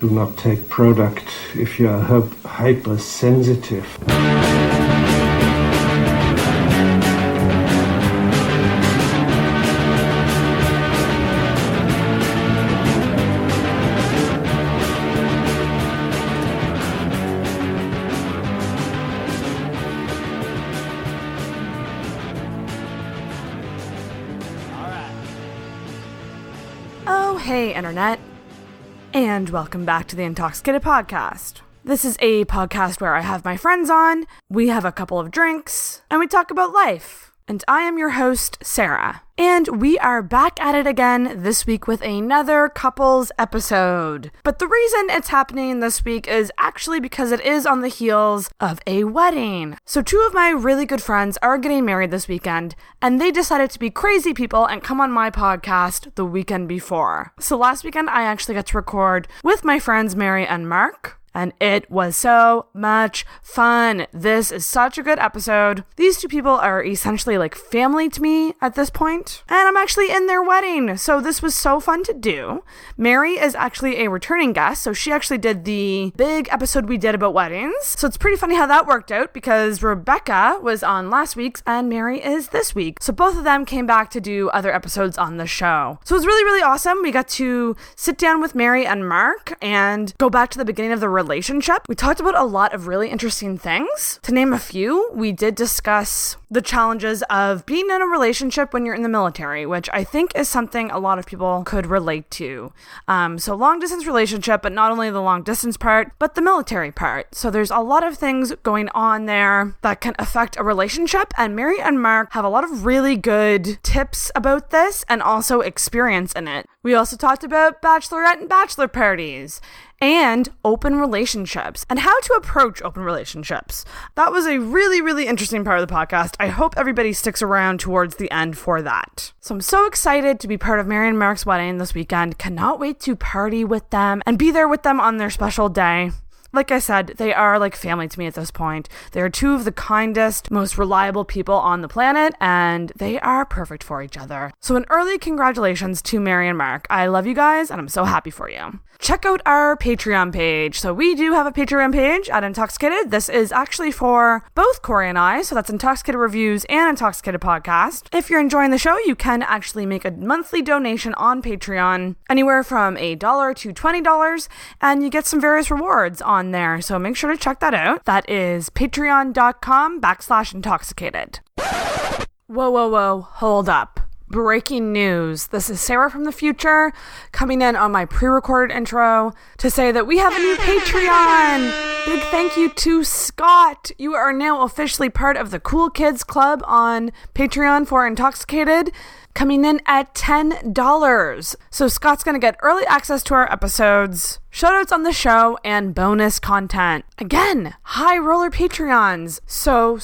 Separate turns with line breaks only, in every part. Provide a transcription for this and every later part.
Do not take product if you are hypersensitive.
Oh, hey, Internet. And welcome back to the Intoxicated podcast. This is a podcast where I have my friends on, we have a couple of drinks, and we talk about life. And I am your host, Sarah. And we are back at it again this week with another couples episode. But the reason it's happening this week is actually because it is on the heels of a wedding. So two of my really good friends are getting married this weekend, and they decided to be crazy people and come on my podcast the weekend before. So last weekend, I actually got to record with my friends Mary and Mark. And it was so much fun. This is such a good episode. These two people are essentially like family to me at this point. And I'm actually in their wedding. So this was so fun to do. Mary is actually a returning guest. So she actually did the big episode we did about weddings. So it's pretty funny how that worked out because Rebecca was on last week's and Mary is this week. So both of them came back to do other episodes on the show. So it was really, really awesome. We got to sit down with Mary and Mark and go back to the beginning of the relationship. We talked about a lot of really interesting things. To name a few, we did discuss the challenges of being in a relationship when you're in the military, which I think is something a lot of people could relate to. So long distance relationship, but not only the long distance part, but the military part. So there's a lot of things going on there that can affect a relationship, and Mary and Mark have a lot of really good tips about this and also experience in it. We also talked about bachelorette and bachelor parties and open relationships and how to approach open relationships. That was a really, really interesting part of the podcast. I hope everybody sticks around towards the end for that. So I'm so excited to be part of Mary and Mark's wedding this weekend. Cannot wait to party with them and be there with them on their special day. Like I said, they are like family to me at this point. They are two of the kindest, most reliable people on the planet, and they are perfect for each other. So an early congratulations to Mary and Mark. I love you guys, and I'm so happy for you. Check out our Patreon page. So we do have a Patreon page at Intoxicated. This is actually for both Corey and I, so that's Intoxicated Reviews and Intoxicated Podcast. If you're enjoying the show, you can actually make a monthly donation on Patreon, anywhere from $1 to $20, and you get some various rewards on there. So make sure to check that out. That is patreon.com/intoxicated. Whoa, hold up. Breaking news. This is Sarah from the future coming in on my pre-recorded intro to say that we have a new Patreon. Big thank you to Scott. You are now officially part of the Cool Kids Club on Patreon for Intoxicated, coming in at $10. So Scott's going to get early access to our episodes, shoutouts on the show, and bonus content. Again, high roller Patreons. So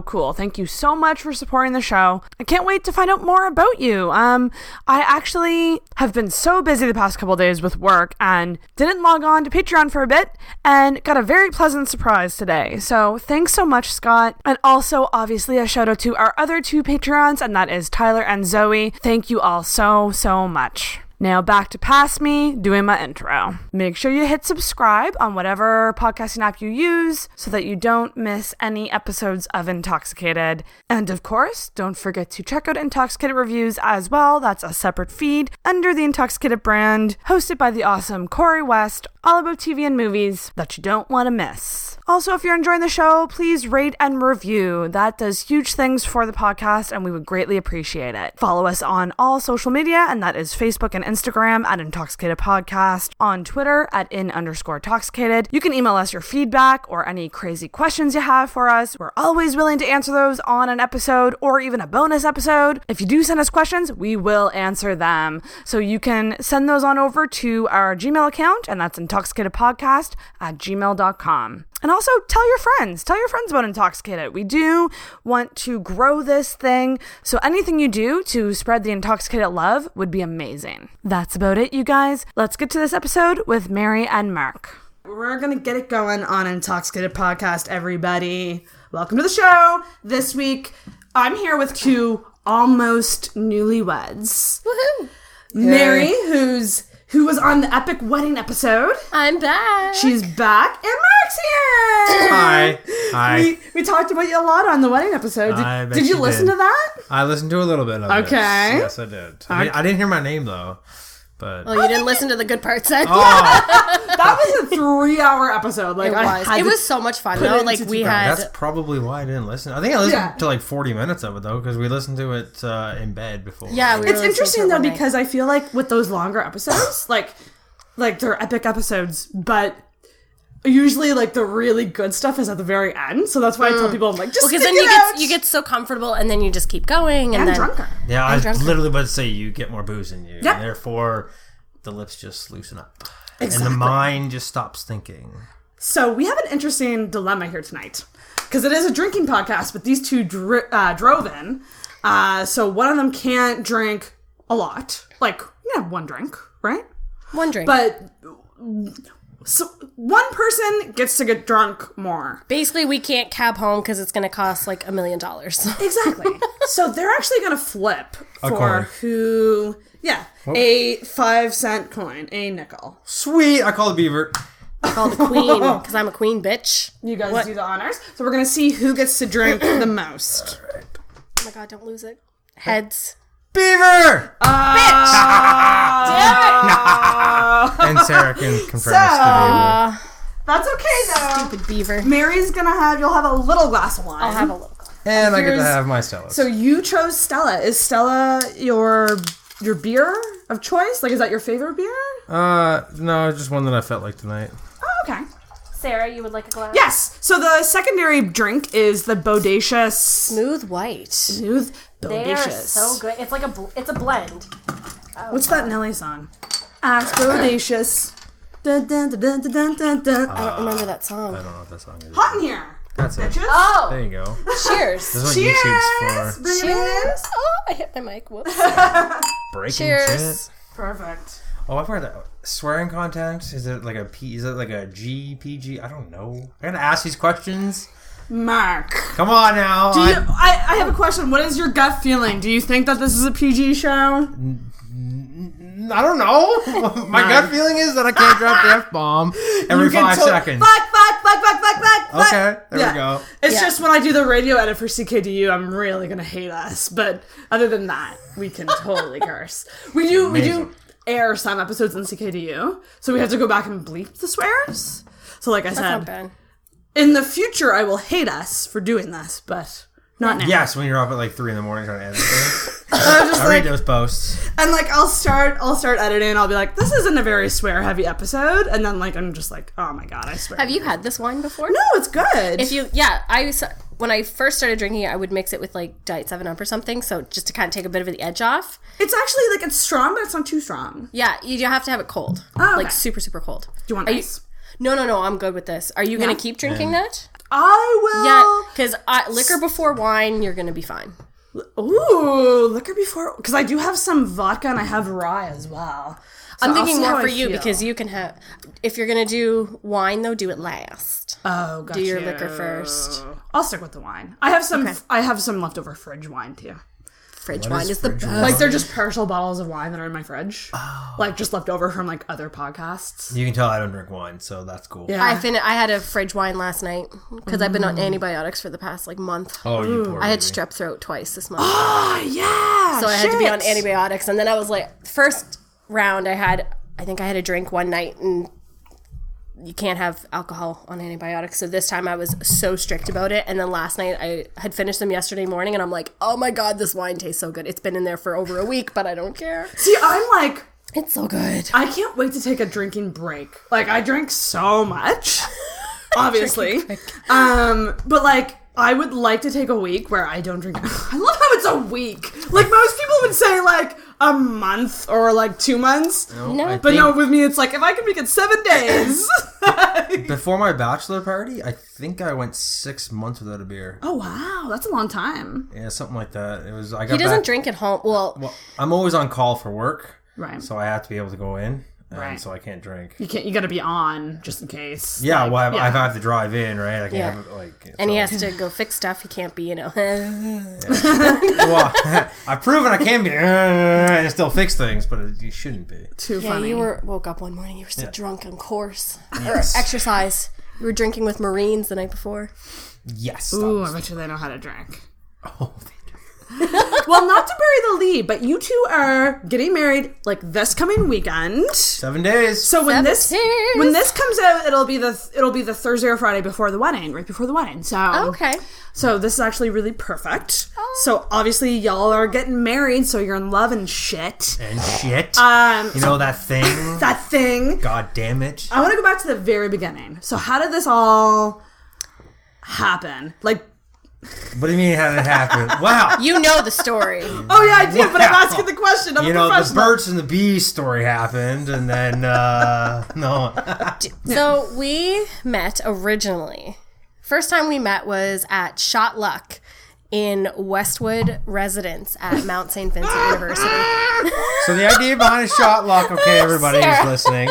cool. Thank you so much for supporting the show. I can't wait to find out more about you. I actually have been so busy the past couple days with work and didn't log on to Patreon for a bit and got a very pleasant surprise today. So thanks so much, Scott. And also, obviously, a shout out to our other two Patreons, and that is Tyler and Zoe. Thank you all so much. Now back to past me doing my intro. Make sure you hit subscribe on whatever podcasting app you use so that you don't miss any episodes of Intoxicated. And of course, don't forget to check out Intoxicated Reviews as well. That's a separate feed under the Intoxicated brand, hosted by the awesome Corey West, all about TV and movies that you don't want to miss. Also, if you're enjoying the show, please rate and review. That does huge things for the podcast, and we would greatly appreciate it. Follow us on all social media, and that is Facebook and Instagram at Intoxicated Podcast, on Twitter at @in_toxicated. You can email us your feedback or any crazy questions you have for us. We're always willing to answer those on an episode or even a bonus episode. If you do send us questions, we will answer them. So you can send those on over to our Gmail account, and that's intoxicatedpodcast@gmail.com. And also tell your friends about Intoxicated. We do want to grow this thing, so anything you do to spread the Intoxicated love would be amazing. That's about it, you guys. Let's get to this episode with Mary and Mark. We're gonna get it going on Intoxicated Podcast, everybody. Welcome to the show. This week, I'm here with two almost newlyweds.
Woohoo!
Mary, who's who was on the epic wedding episode.
I'm back.
She's back, and Mark's here!
Hi.
We talked about you a lot on the wedding episode. Did you listen to that?
I listened to a little bit of it.
Okay.
Yes, I did. I didn't hear my name, though. But
Well, you didn't listen to the good parts then.
That was a 3-hour episode. Like
It was so much fun, though. Like, we had...
That's probably why I didn't listen. I think I listened to like 40 minutes of it, though, because we listened to it in bed before.
Yeah,
it's interesting, though, because I feel like with those longer episodes, like they're epic episodes, but usually like the really good stuff is at the very end. So that's why I tell people, I'm like, just
because
stick
then
it out.
you get so comfortable, and then you just keep going, and then
drunker.
Yeah, I was literally about to say you get more booze in you.
Yep.
And therefore, the lips just loosen up.
Exactly.
And the mind just stops thinking.
So we have an interesting dilemma here tonight. Because it is a drinking podcast, but these two drove in. So one of them can't drink a lot. Like, one drink, right?
one drink.
But so one person gets to get drunk more.
Basically, we can't cab home because it's going to cost like $1 million.
Exactly. So they're actually going to flip
A
for
coin.
who... Yeah, a 5-cent coin, a nickel.
Sweet! I call it Beaver.
I call the queen because I'm a queen bitch.
You guys do the honors. So we're going to see who gets to drink the most.
All right.
Oh my god, don't lose it. Heads.
Beaver!
Bitch!
And Sarah can confirm this to Beaver.
That's okay, though.
Stupid beaver.
Mary's going to have... You'll have a little glass of wine.
I'll have a little.
And I get to
Here's-
have my Stella.
So you chose Stella. Is Stella your beer of choice? Like, is that your favorite beer?
No, just one that I felt like tonight.
Oh, okay.
Sarah, you would like a glass?
Yes. So the secondary drink is the Bodacious
Smooth white.
Smooth
They are
Bodacious.
so good. It's like it's a blend.
What's that Nelly song? Ask Bodacious. Dun, dun, dun, dun, dun, dun, dun.
I don't remember that song.
I don't know what that song is.
Hot in here.
That's it.
Bitches.
Oh,
There you go.
cheers.
This is what
Cheers.
YouTube's for.
Bring it in.
Cheers. Oh, I hit my mic. Whoops.
Breaking
Cheers.
shit.
Perfect.
Oh, I've heard that. Swearing content? Is it like a P? Is it like a G, PG? I don't know. I gotta ask these questions.
Mark.
Come on now.
Do you, I have a question. What is your gut feeling? Do you think that this is a PG show?
I don't know. My gut feeling is that I can't drop the F-bomb every 5 seconds.
Fuck.
Okay, there we go.
It's just when I do the radio edit for CKDU, I'm really gonna hate us. But other than that, we can totally curse. We do air some episodes on CKDU, so we have to go back and bleep the swears. So like I
That's not
said,
bad.
in the future, I will hate us for doing this, but not now.
Yes, when you're up at like 3 in the morning trying to edit things.
I'm just
I read
like,
those posts.
and like I'll start editing. I'll be like, this isn't a very swear heavy episode, and then like I'm just like, oh my god, I swear.
Have you had this wine before?
No, it's good.
When I first started drinking it, I would mix it with like Diet 7-Up or something, so just to kind of take a bit of the edge off.
It's actually like it's strong, but it's not too strong.
Yeah, you have to have it cold.
Oh, okay.
Like super, super cold.
Do you want ice?
No, I'm good with this. Are you going to keep drinking that?
I will.
Yeah, because liquor before wine, you're going to be fine.
Ooh, liquor before, because I do have some vodka and I have rye as well. So
I'm thinking
I'll see
more
how
for
I
you
feel.
because you can have, if you're going to do wine though, do it last.
Oh, gotcha.
Do your liquor first.
I'll stick with the wine. I have some.
Okay.
I have some leftover fridge wine too.
Fridge
What
wine
is
is the
fridge
best.
wine?
Like they're just partial bottles of wine that are in my fridge, like just left over from like other podcasts.
You can tell I don't drink wine, so that's cool.
Yeah.
I had a fridge wine last night because I've been on antibiotics for the past like month.
Oh, you poor
I had
baby.
strep throat twice this month.
Ah, yeah.
So I had to be on
shit.
antibiotics, and then I was like, first round I think I had a drink one night, and you can't have alcohol on antibiotics. So this time I was so strict about it, and then last night I had finished them yesterday morning, and I'm like, oh my god, this wine tastes so good. It's been in there for over a week, but I don't care.
See, I'm like,
It's so good.
I can't wait to take a drinking break. Like I drink so much, obviously. But like I would like to take a week where I don't drink. I love how it's a week. Like most people would say like a month or like 2 months.
No.
But no, with me it's like if I can make it 7 days.
Before my bachelor party, I think I went 6 months without a beer.
Oh wow, that's a long time.
Yeah, something like that. It was. I got
He doesn't
back-
drink at home. Well,
Well, I'm always on call for work,
Right.
so I have to be able to go in. and
Right.
so I can't drink.
You got to be on just in case.
Yeah,
Like,
well, I have to drive in, right? I can't have it, like...
And he
so-
has to go fix stuff. He can't be,
Well, I've proven I can be and still fix things, but you shouldn't be.
Too
Yeah,
funny.
you woke up one morning, you were so drunk on course. Or exercise. You were drinking with Marines the night before.
Yes.
Ooh, I bet you they know how to drink.
Oh,
Well, not to bury the lead, but you two are getting married like this coming weekend.
7 days.
So when this
7 days.
when this comes out, it'll be the Thursday or Friday before the wedding, right before the wedding. So
Okay.
So this is actually really perfect. So obviously y'all are getting married, so you're in love and shit.
And shit.
Um,
You know that thing?
that thing.
God damn it.
I want to go back to the very beginning. So how did this all happen? Like,
What do you mean how did it happen? Wow.
You know the story.
oh yeah, I do, but I'm asking the question. I'm
You
a
know, the
professional.
birds and the bees story happened, and then, no.
So we met originally. First time we met was at Shot Luck in Westwood Residence at Mount St. Vincent University.
So the idea behind a shot luck, okay, everybody who's listening,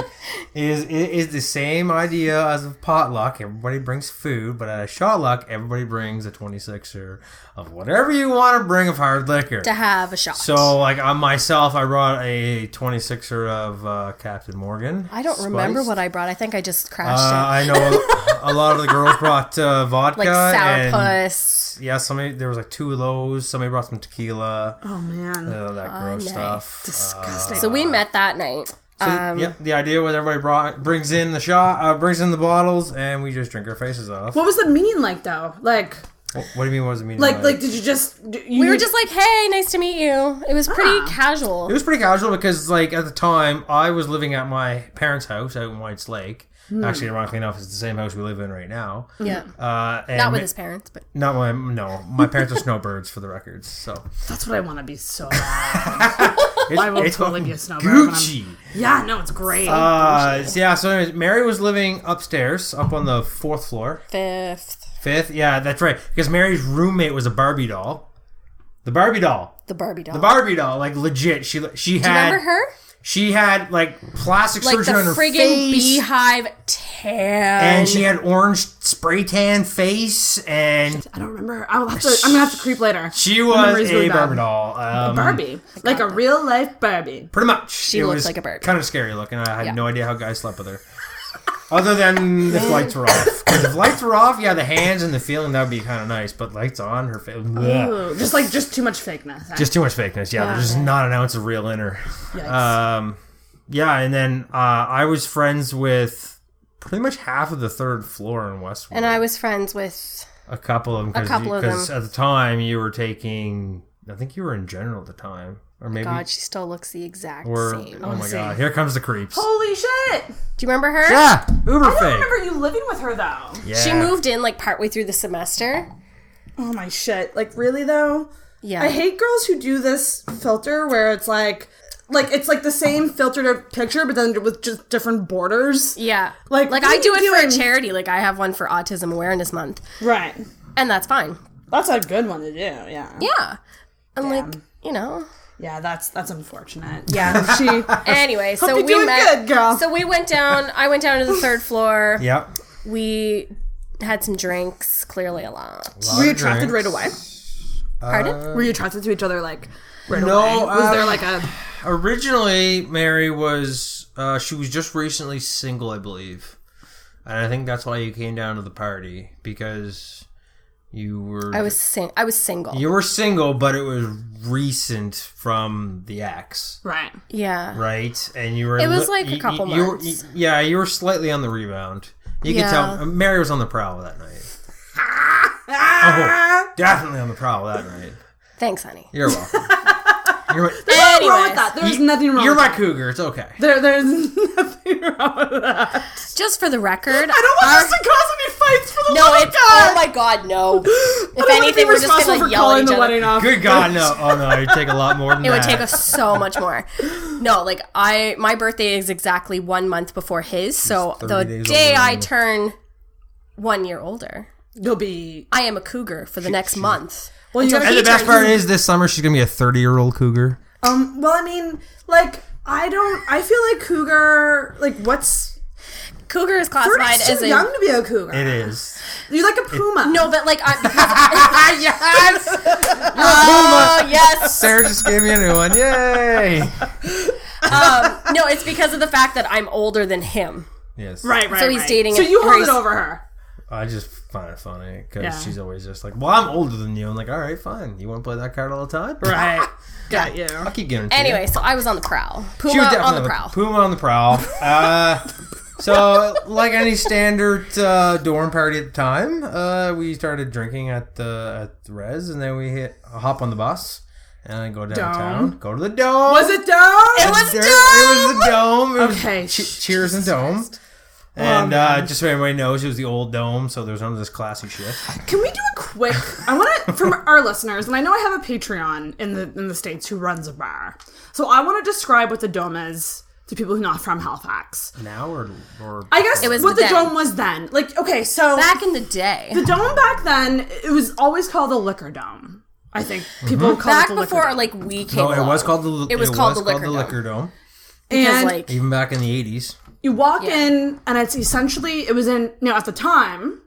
is the same idea as a potluck. Everybody brings food, but at a shot luck, everybody brings a 26er of whatever you want to bring of hard liquor.
To have a shot.
So, like, on myself, I brought a 26er of Captain Morgan.
I don't remember what I brought. I think I just crashed
I know a lot of the girls brought vodka.
it. Like
and
sourpuss.
Yeah, there was like 2 of those. Somebody brought some tequila.
Oh man,
That gross
nice.
stuff.
disgusting.
So we met that night.
Yeah, the idea was everybody brings in the shot, brings in the bottles, and we just drink our faces off.
what was the meeting like though? Like,
What do you mean? What does it mean?
like, did you just?
We were just like, hey, nice to meet you. It was pretty
It
casual.
was pretty casual because, like, at the time, I was living at my parents' house out in Whites Lake. Actually, ironically enough, it's the same house we live in right now.
Yeah.
And
Not with his parents, but
Not my parents are snowbirds for the records. So
That's what I want to be so bad. I will
it's
totally be a snowbird. when I'm-
Gucci.
Yeah, no, it's great.
So anyways, Mary was living upstairs, up on the 4th floor.
fifth.
Yeah, that's right. Because Mary's roommate was a Barbie doll. The Barbie doll.
The Barbie doll.
The Barbie doll, like legit. She
Do
had.
you remember her?
She had like plastic
Like the
surgery on her
friggin'
face,
beehive tan.
and she had orange spray tan face, and
I don't remember. I'm gonna have to creep later.
she
My
was
memory's really
a
bad.
Barbie doll.
Barbie, like a real life Barbie.
Pretty much.
She
It
looked
was
like a Barbie.
Kind of scary looking. I had
Yeah.
no idea how guys slept with her. Other than if lights were off. Because if lights were off, yeah, the hands and the feeling, that would be kind of nice. But lights on, her face.
Ooh, just too much fakeness.
Just too much fakeness. Yeah, there's just not an ounce of real in her.
Yikes.
Yeah, and then I was friends with pretty much half of the 3rd floor in Westwood.
And I was friends with
A couple of them. Because at the time, you were taking... I think you were in general at the time. Or maybe...
God, she still looks the exact
or,
same.
oh my God, here comes the creeps.
Holy shit!
Do you remember her?
Yeah, uber
I don't
fake.
remember you living with her though.
Yeah.
She moved in like partway through the semester.
Oh my shit! Like really though?
Yeah.
I hate girls who do this filter where it's like it's like the same filtered picture, but then with just different borders.
Yeah.
Like,
I
what
do
are
it
you
for a
doing?
charity. Like I have one for Autism Awareness Month.
Right.
And that's fine.
That's a good one to do. Yeah.
Yeah. And like, you know.
Yeah, that's unfortunate.
Yeah.
She.
Anyway, so
you're
we
doing
met.
good, girl.
So we went down. I went down to the 3rd floor.
Yep.
We had some drinks. Clearly a lot.
Were you attracted right away?
Pardon?
Were you attracted to each other like right
No,
away? Was there like a?
Originally, Mary was... she was just recently single, I believe. And I think that's why you came down to the party. Because... You were...
I was single.
You were single, but it was recent from the ex,
Right.
Yeah.
right? And you were...
It was like a couple
you were-
months.
yeah, you were slightly on the rebound. You could
Yeah.
tell... Mary was on the prowl that night. Oh, definitely on the prowl that night.
Thanks, honey.
You're welcome. You're my,
Nothing wrong
Anyways,
with that. There's nothing wrong.
you're
with
my
that.
cougar. It's okay.
There's nothing wrong with that.
just for the record,
I don't want this to cause any fights for the
no,
love of
it's
God.
oh my God, no.
I
If
don't want to
anything,
be
we're just
responsible
gonna
for
yell at
calling
each
the
other.
wedding off.
Good God, no. Oh, no. It'd take a lot more than
It
that.
would take us so much more. No, like my birthday is exactly 1 month before his, so
30
the
days
day
older
I
than me.
turn 1 year older,
You'll be.
I am a cougar for the next month.
Well, you gotta
And
be
the best
turns-
part is this summer she's going to be a 30-year-old cougar.
Well, I mean, like, I feel like Cougar, like, what's...
Cougar is classified
30's
as
too
a...
young to be a cougar.
It is.
You're like a puma.
No, but like...
Yes!
Oh, yes!
Sarah just gave me a new one. Yay!
No, it's because of the fact that I'm older than him.
Yes.
Right.
So he's dating
So you hold
Grace.
it over her.
I just find it funny because
Yeah.
she's always just like, well, I'm older than you. I'm like, all right, fine. You want to play that card all the time?
Right. Got you.
I'll keep giving it to
Anyway,
you.
so I was on the prowl.
She was
Puma on
definitely
the prowl.
Puma on the prowl. So, like any standard dorm party at the time, we started drinking at the res, and then we hop on the bus and go downtown. Go to the dome.
Was it dome?
It was
It was the dome. It was
Okay.
Cheers and dome. And just so everybody knows, it was the old dome, so there's none of this classy shit.
Can we do a quick? I want to from our listeners, and I know I have a Patreon in the States who runs a bar, so I want to describe what the dome is to people who are not from Halifax.
Now or
I guess
It was
what the
then.
dome was then. Like, okay, so
Back in the day.
the dome back then, it was always called the liquor dome. I think people call
Back
it the liquor
before,
dome.
like, we came
No, it
along.
was called the.
It was called the liquor
liquor dome.
Because,
and
like...
Even back in the 80s.
you walk
Yeah.
in, and it's essentially, it was in, at the time,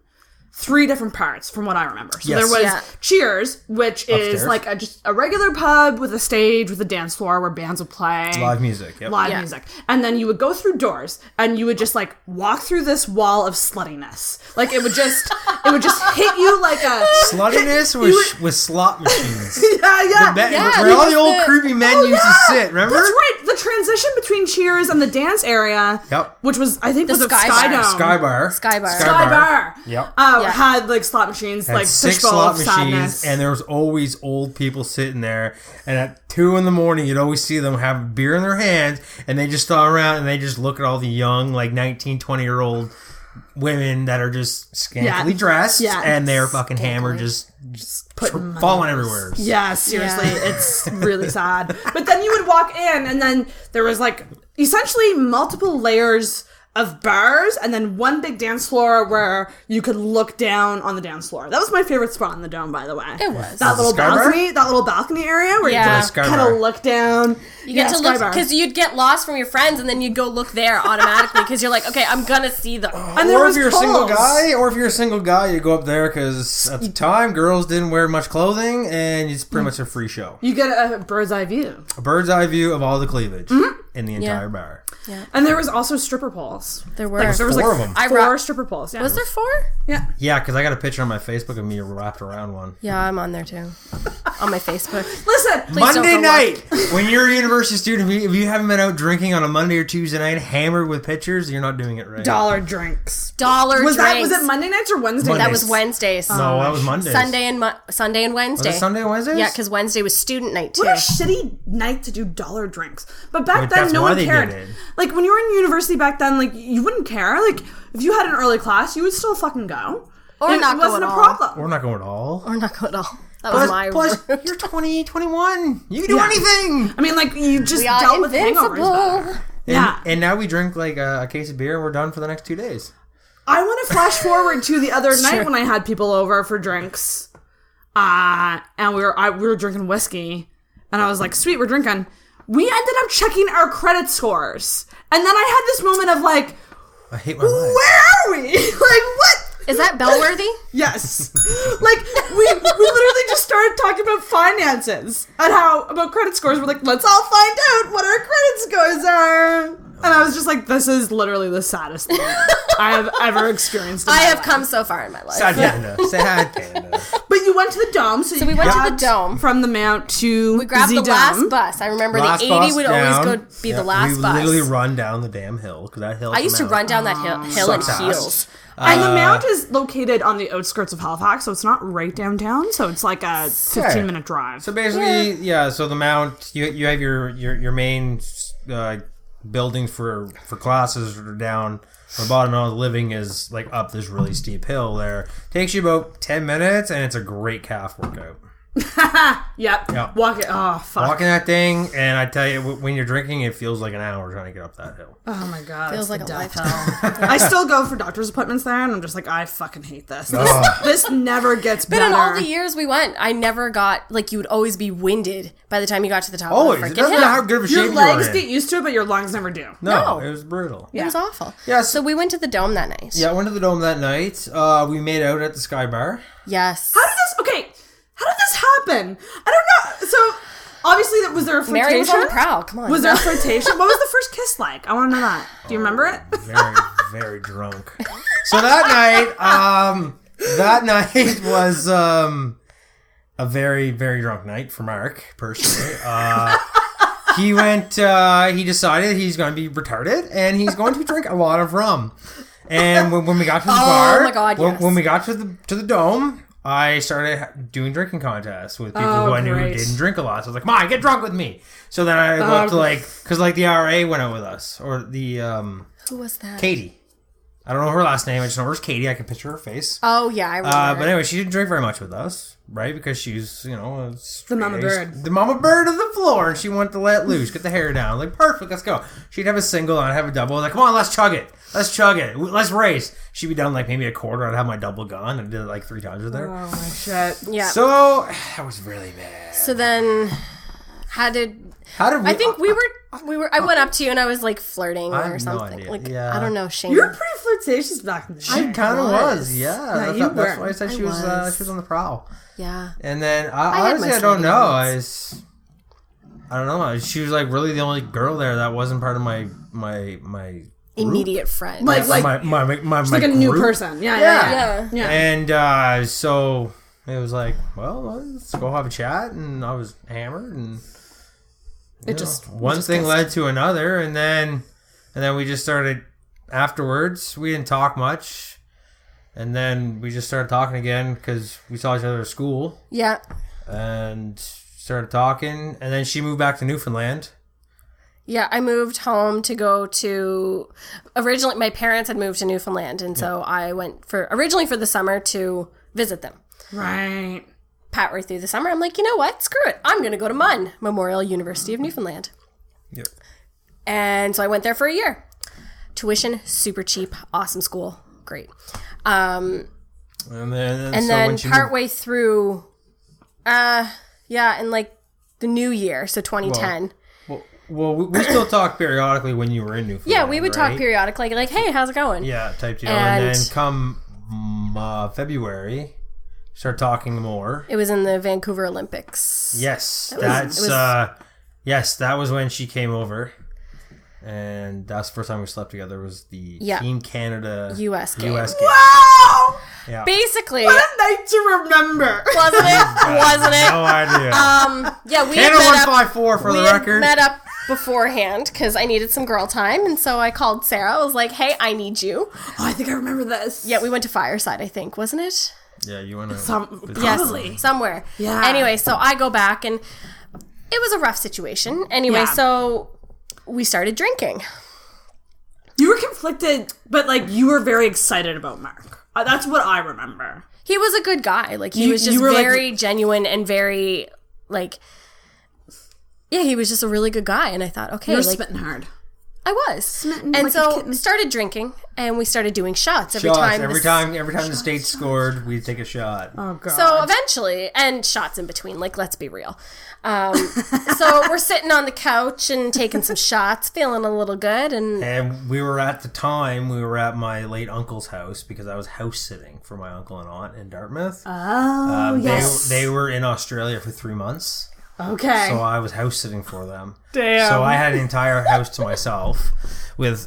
3 different parts from what I remember. So
Yes.
there was
Yeah.
Cheers, which is
Upstairs.
like just a regular pub with a stage with a dance floor where bands would play.
Live music. Yep.
Live
Yeah.
music. And then you would go through doors and you would just like walk through this wall of sluttiness. Like it would just hit you like a
Sluttiness with slot machines.
yeah.
Where all the old creepy men used to sit, remember?
That's right. The transition between Cheers and the dance area,
Yep.
which was I think
The
was a
Sky
Sky
Bar.
Dome.
Sky Bar.
Sky Bar.
Sky Bar.
Yep.
Yeah.
Had like slot machines,
Had
like
6
fishbowl
slot
of
machines,
sadness.
and there was always old people sitting there. And at 2 a.m, you'd always see them have beer in their hands, and they just stop around and they just look at all the young, like 19, 20-year-old women that are just scantily dressed,
Yeah.
and they're fucking hammered, just falling everywhere.
Yeah, seriously,
Yeah.
it's really sad. But then you would walk in, and then there was like essentially multiple layers of bars, and then one big dance floor where you could look down on the dance floor. That was my favorite spot in the dome, by the way.
It was.
that little
Sky Bar?
balcony, that little balcony area where
Yeah.
you just
Sky
kind
Bar.
of look down.
You get to look, because you'd get lost from your friends, and then you'd go look there automatically, because you're like, okay, I'm gonna see them.
And there
Or
was
if you're a single
poles.
guy, you go up there because at the time girls didn't wear much clothing, and it's pretty much a free show.
You get a bird's eye view,
A bird's eye view of all the cleavage in the entire
Yeah.
bar.
and there was also stripper poles.
There were.
There was
4
like
of them.
I
4
ro-
stripper poles. Yeah.
Was there 4?
Yeah.
Yeah, because I got a picture on my Facebook of me wrapped around one.
Yeah, I'm on there too. On my Facebook.
Listen,
Please don't
Monday
go
night, when you're a university student, if you haven't been out drinking on a Monday or Tuesday night, hammered with pictures, you're not doing it right.
dollar drinks.
Dollar
Was
drinks.
it Monday nights or Wednesday?
Monday.
That was Wednesdays.
No, that was Monday.
Sunday and Wednesday.
Was it Sunday and Wednesdays?
Yeah, because Wednesday was student night too.
What a shitty night to do dollar drinks. But back
But
then,
that's
no
why
one
they
cared.
did it.
Like, when you were in university back then, like, you wouldn't care. Like, if you had an early class, you would still fucking go.
Or
it
not go
wasn't
at
a
all.
problem.
We're not going at all.
Or not good at all. That was my
Plus,
route.
you're 20, 21. You can do
Yeah.
anything.
I mean, like, you just
We are
dealt with hangovers
invincible.
better.
And,
Yeah.
And now we drink like a case of beer and we're done for the next 2 days.
I want to flash forward to the other night
Sure.
when I had people over for drinks. And we were drinking whiskey. And I was like, sweet, we're drinking. We ended up checking our credit scores. And then I had this moment of like,
I hate my life.
where are we? Like, what?
Is that Bellworthy?
Yes. Like, we literally just started talking about finances and about credit scores. We're like, let's all find out what our credit scores are. And I was just like, this is literally the saddest thing I have ever experienced in
I
my
have
life.
come so far in my life.
Sad panda. Sad panda.
But you went to the dome, so
we went to the
grabbed
dome.
From the Mount to
We grabbed the
dome.
last bus. I remember
Last
the 80
bus
would
down.
always go be the last
we
bus.
literally run down the damn hill because that hill.
I used to run down that hill in
Sucks ass.
heels.
And the Mount is located on the outskirts of Halifax, so it's not right downtown. So it's like a 15-minute drive.
So basically, yeah. So the Mount, you have your main building for classes are down. The bottom of the living is like up this really steep hill there. Takes you about 10 minutes, and it's a great calf workout.
Yep.
Yeah.
Walk it. Oh, fuck.
Walking that thing, and I tell you, when you're drinking, it feels like an hour trying to get up that hill.
Oh my god.
Feels
it's
like
the
a
death
lifetime.
hell. I still go for doctor's appointments there, and I'm just like, I fucking hate this.
Ugh.
This never gets
But
better.
in all the years we went, I never got, like, you would always be winded by the time you got to the top
Always.
of
It
the
doesn't
freaking
matter
hill.
how good of a
Your
shape
legs
you're in.
get used to it, but your lungs never do.
No,
No.
it was brutal.
It was awful.
Yeah,
So we went to the Dome that night.
Yeah, I went to the Dome that night. We made out at the Sky Bar.
Yes.
How did this happen? I don't know. So, obviously, was there a flirtation?
Mary was on the prowl. Come on.
Was there a flirtation? What was the first kiss like? I want to know that. Do you remember it?
Very, very drunk. So that night was a very, very drunk night for Mark, personally. He decided he's going to be retarded, and he's going to drink a lot of rum. And when we got to the bar,
my God, yes.
when we got to the Dome, I started doing drinking contests with people who I knew
great.
didn't drink a lot. So I was like, "Come on, get drunk with me." So then I go up to because the RA went out with us, or the
Who was that?
Katie. I don't know her last name. I just know her as Katie. I can picture her face.
Oh, yeah, I remember.
But anyway, she didn't drink very much with us, right? Because she's, the
mama bird.
The mama bird of the floor, and she wanted to let loose, get the hair down. Like, perfect, let's go. She'd have a single, and I'd have a double. Like, come on, let's chug it. Let's race. She'd be down like maybe a quarter. I'd have my double gun. I did it like 3 times with her.
Oh, my shit.
Yeah.
So, that was really bad.
So then, how did
we...
I think we were. I went up to you and I was like flirting
I
or
have no
something.
idea.
Like
Yeah.
I don't know, Shane.
You were pretty flirtatious back in the day.
She kind of was, yeah.
you
That's
were.
why I said she was on the prowl.
Yeah.
And then
had
honestly,
my
I don't
slutty
know. I don't know. She was like really the only girl there that wasn't part of my
Immediate friend.
Like
my
like a new
group.
person. Yeah.
yeah.
And so it was like, well, let's go have a chat. And I was hammered, and one thing led to another, and then we just started. Afterwards, we didn't talk much, and then we just started talking again because we saw each other at school.
Yeah.
And started talking, and then she moved back to Newfoundland.
Yeah, I moved home to go to. Originally, my parents had moved to Newfoundland, and so I went originally for the summer to visit them.
Right.
Pat right through the summer. I'm like, you know what? Screw it. I'm going to go to MUN, Memorial University of Newfoundland.
Yep.
And so I went there for a year. Tuition, super cheap, awesome school, great. And then partway through, in like the new year, so 2010.
Well, we still talk periodically when you were in Newfoundland.
Yeah, we would
right?
talk periodically, like, hey, how's it going?
Yeah, type deal. And then come February, start talking more.
It was in the Vancouver Olympics.
Yes, that was when she came over. And that's the first time we slept together was the Team Canada
US game.
Wow!
Yeah.
Basically.
What a night to remember.
Wasn't it?
No idea.
Yeah, we
Canada
had met
154 for the
had
record.
met up beforehand because I needed some girl time, and so I called Sarah. I was like, hey, I need you.
Oh, I think I remember this.
Yeah, we went to Fireside, I think, wasn't it?
Yeah, you went to...
Probably.
Yes, somewhere.
Yeah.
Anyway, so I go back, and it was a rough situation. Anyway, so we started drinking.
You were conflicted, but like you were very excited about Mark. That's what I remember.
He was a good guy. Like, he was just very genuine and very, like... Yeah, he was just a really good guy, and I thought, okay,
You're
like,
spitting hard.
I was,
Smitten
and
like a
so
kitten.
started drinking, and we started doing shots every
Shots.
time.
Every time the States scored, we'd take a shot.
Oh god.
So eventually, and shots in between. Like, let's be real. So we're sitting on the couch and taking some shots, feeling a little good,
And we were at my late uncle's house because I was house sitting for my uncle and aunt in Dartmouth.
Oh, yes.
They were in Australia for 3 months.
Okay.
So I was house sitting for them.
Damn.
So I had an entire house to myself with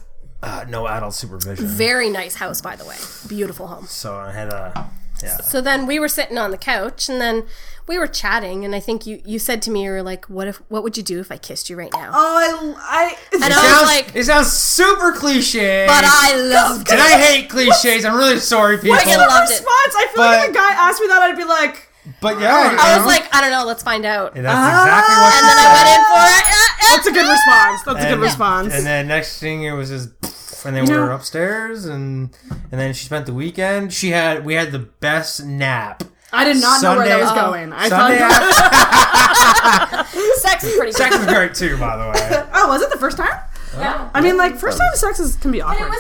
no adult supervision.
very nice house, by the way, beautiful home.
So I had
So then we were sitting on the couch, and then we were chatting, and I think you said to me, you were like, what would you do if I kissed you right now?
Oh, I
And I was like,
it sounds super cliche.
but I loved it.
And I hate cliches. I'm really sorry, people.
I loved it.
response. I feel like if a guy asked me that, I'd be like,
But yeah,
I was like, I don't know, let's find out.
and that's exactly what she
And then
said.
I went in for it.
that's a good response. That's a good response.
And then next thing it was just, and then we were upstairs, and then she spent the weekend. We had the best nap
I did not know where that was
Sunday-
going. I
Sunday
thought.
Sex is pretty good.
Sex was great too, by the way.
Oh, was it the first time?
Yeah.
I mean, like first time sex can be
But
awkward.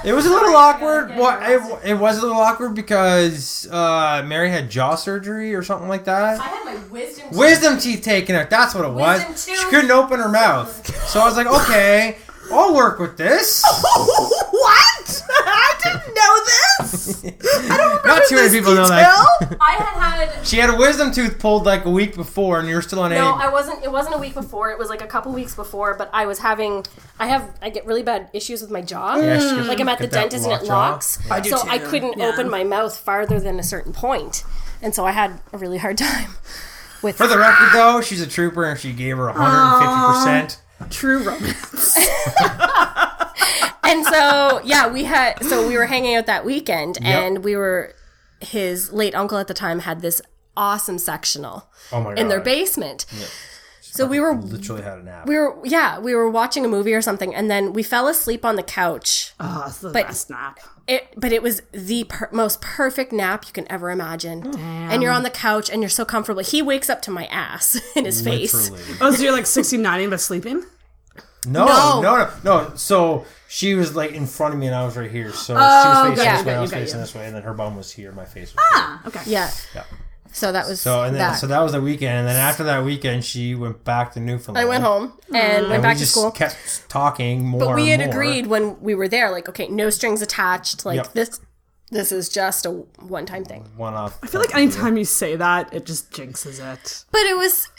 It was a little awkward. It was a little awkward because Mary had jaw surgery or something like that.
I had my
Wisdom teeth taken out. That's what it was.
Wisdom
She
tooth.
couldn't open her mouth. So I was like, okay, I'll work with this.
What? I didn't know this. I don't remember
Not too many
this
people know
detail.
that.
I had
She had a wisdom tooth pulled like a week before, and you're still on
No,
aid.
I wasn't. It wasn't a week before. It was like a couple weeks before. But I was having. I get really bad issues with my jaw.
Yeah, she
Like I'm at the
get that
dentist and it
locked jaw.
locks.
I do
so
too.
I couldn't
Yeah.
open my mouth farther than a certain point, and so I had a really hard time with.
For the record, though, she's a trooper, and she gave her 150%.
True romance.
And so yeah, we were hanging out that weekend, and his late uncle at the time had this awesome sectional
Oh my god!
in their basement. So we were
literally had a nap.
we were watching a movie or something, and then we fell asleep on the couch.
Oh, it's the
But-
best nap.
But it was the most perfect nap you can ever imagine. And you're on the couch and you're so comfortable. He wakes up to my ass in his face.
Literally.
Oh, so you're like 69 but sleeping?
No. So she was like in front of me, and I was right here. So she was facing
yeah.
this way, I was
You got
facing
you.
this way, and then her bum was here, my face was here.
Ah, okay.
Yeah.
Yeah.
So that was
So
that.
that was the weekend, and then after that weekend, she went back to Newfoundland.
I went home and went
and
back
we
to
just
school.
kept talking more.
But we
and
had
more.
agreed when we were there, like, okay, no strings attached. Like
Yep.
this is just a one-time thing.
One off.
I feel like anytime you say that, it just jinxes it.
But it was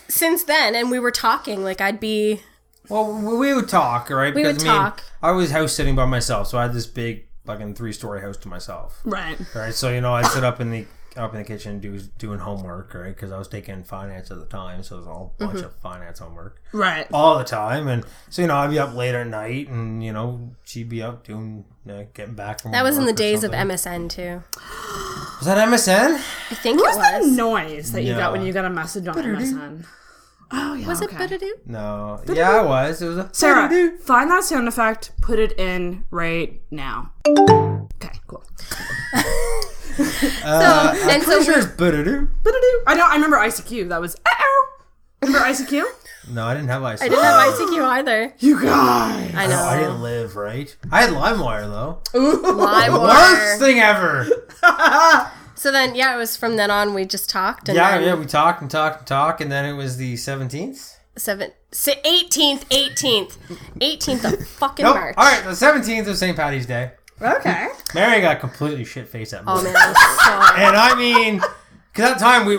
since then, and we were talking. Like I'd be.
Well, we would talk, right?
We would talk.
I was house sitting by myself, so I had this big fucking 3-story house to myself.
Right.
Right, so I'd sit up in the kitchen doing homework, right? Because I was taking finance at the time, so it was a whole bunch of finance homework
Right.
all the time, and so I'd be up late at night, and she'd be up doing getting back from
That was in the
work or
days of
something.
MSN too.
Was that MSN?
I think
What's
it
that
was.
noise that you got
Yeah.
when you got a message on MSN? Oh, yeah.
Was
okay.
it Ba-da-doo?
No, yeah, it was. It was a
Sarah, find that sound effect, put it in right now. Okay, cool.
I'm pretty sure it's Ba-da-doo.
Ba-da-doo. I remember ICQ. That was Remember ICQ?
No, I didn't have ICQ.
I didn't have ICQ either.
You guys.
I know.
I didn't live, right? I had LimeWire, though. Worst
LimeWire.
thing ever.
So then, it was from then on we just talked. And
Yeah,
then
we talked and talked and talked, and then it was the 17th.
18th of fucking
Nope.
March.
All right, the 17th of St. Patty's Day.
Okay.
Mary got completely shit-faced that
Oh
morning.
man, I
And I mean, because at that time we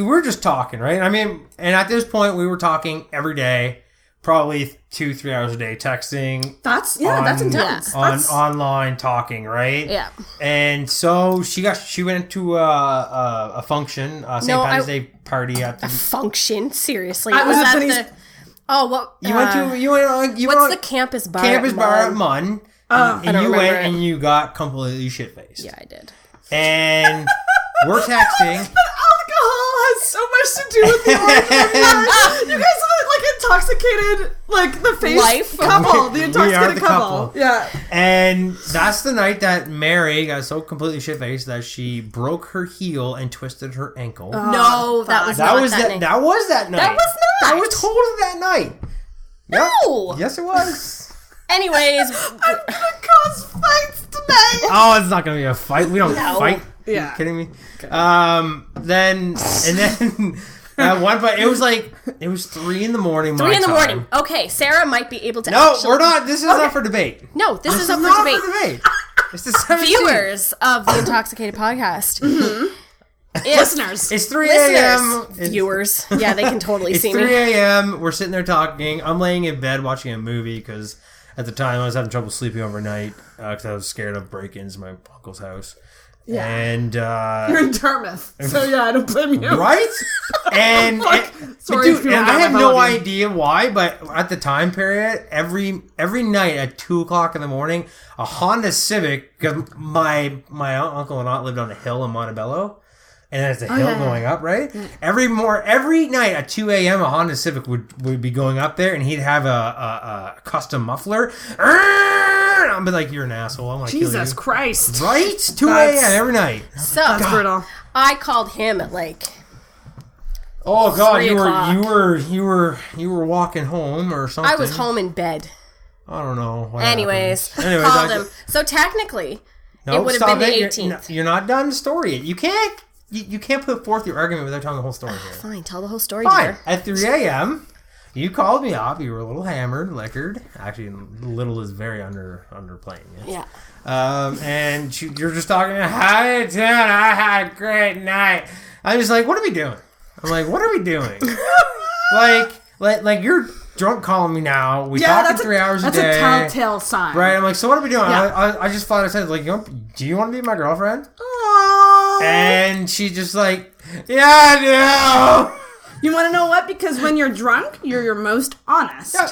were just talking, right? I mean, and at this point we were talking every day, probably 2-3 hours a day, texting.
That's intense. That's
Online talking, right?
Yeah.
And so she went to a function, St.
No,
Patty's Day party at the.
function. Seriously,
I was
was
at
at
Vinny's-
the. Oh, what?
You went
What's
on
the campus bar?
campus
at
bar at
Munn?
Munn.
I
And
don't
you
remember
went
it.
and you got completely shit-faced.
Yeah, I did.
And we're texting.
Alcohol has so much to do with the origin. You guys are like intoxicated, like the face
Life.
couple, the
We are
intoxicated
the
couple.
couple.
Yeah.
And that's the night that Mary got so completely shit-faced that she broke her heel and twisted her ankle.
No, that was
that
not
was
that
that.
night.
That was that night.
That was not.
That was totally that night. Yep.
No.
Yes, it was.
Anyways,
I'm gonna cause fights tonight.
Oh, it's not gonna be a fight. We don't
No.
fight.
Yeah.
Are you kidding me? Then but it was 3 in the morning.
3 in the morning. Okay, Sarah might be able to.
No,
actually,
we're not. This is up for debate.
No, this is up
not
for debate.
It's the 17th.
Viewers of the Intoxicated podcast, if-
Listeners.
It's 3 a.m.
listeners, viewers, yeah, they can totally
It's
see
3
me.
a.m. We're sitting there talking. I'm laying in bed watching a movie because at the time I was having trouble sleeping overnight because I was scared of break-ins in my uncle's house.
Yeah.
And
You're in Dartmouth, so yeah, I don't blame you.
right? And,
Sorry if
dude,
you
and
don't
I
know
have
my
no
apology.
idea why, but at the time period, every night at 2:00 in the morning, a Honda Civic, because my uncle and aunt lived on a hill in Montebello. And there's a hill going up, right? Every night at 2 a.m., a Honda Civic would be going up there, and he'd have a custom muffler. I'm I'm like, you're an asshole. I'm gonna kill you.
Jesus Christ.
Right? 2 a.m. every night.
So
That's brutal.
I called him at like
Oh God,
3 o'clock.
you were walking home or something.
I was home in bed.
I don't know. What
Anyways,
happened.
called him. So technically, it would have been the 18th.
You're not done the story yet. You can't put forth your argument without telling the whole story here.
Fine, tell the whole story,
Fine.
dear.
At 3 a.m., you called me up. You were a little hammered, liquored. Actually, little is very underplaying it.
Yeah.
And you're just talking, how you doing? I had a great night. I'm just like, what are we doing? I'm like, what are we doing? like you're drunk calling me now. We talk for 3 hours a day.
That's a telltale sign.
Right? I'm like, so what are we doing?
Yeah.
I just thought I said, like, do you want to be my girlfriend?
Aww.
And she just like, yeah, I do.
You want to know what? Because when you're drunk, you're your most honest.
Yeah,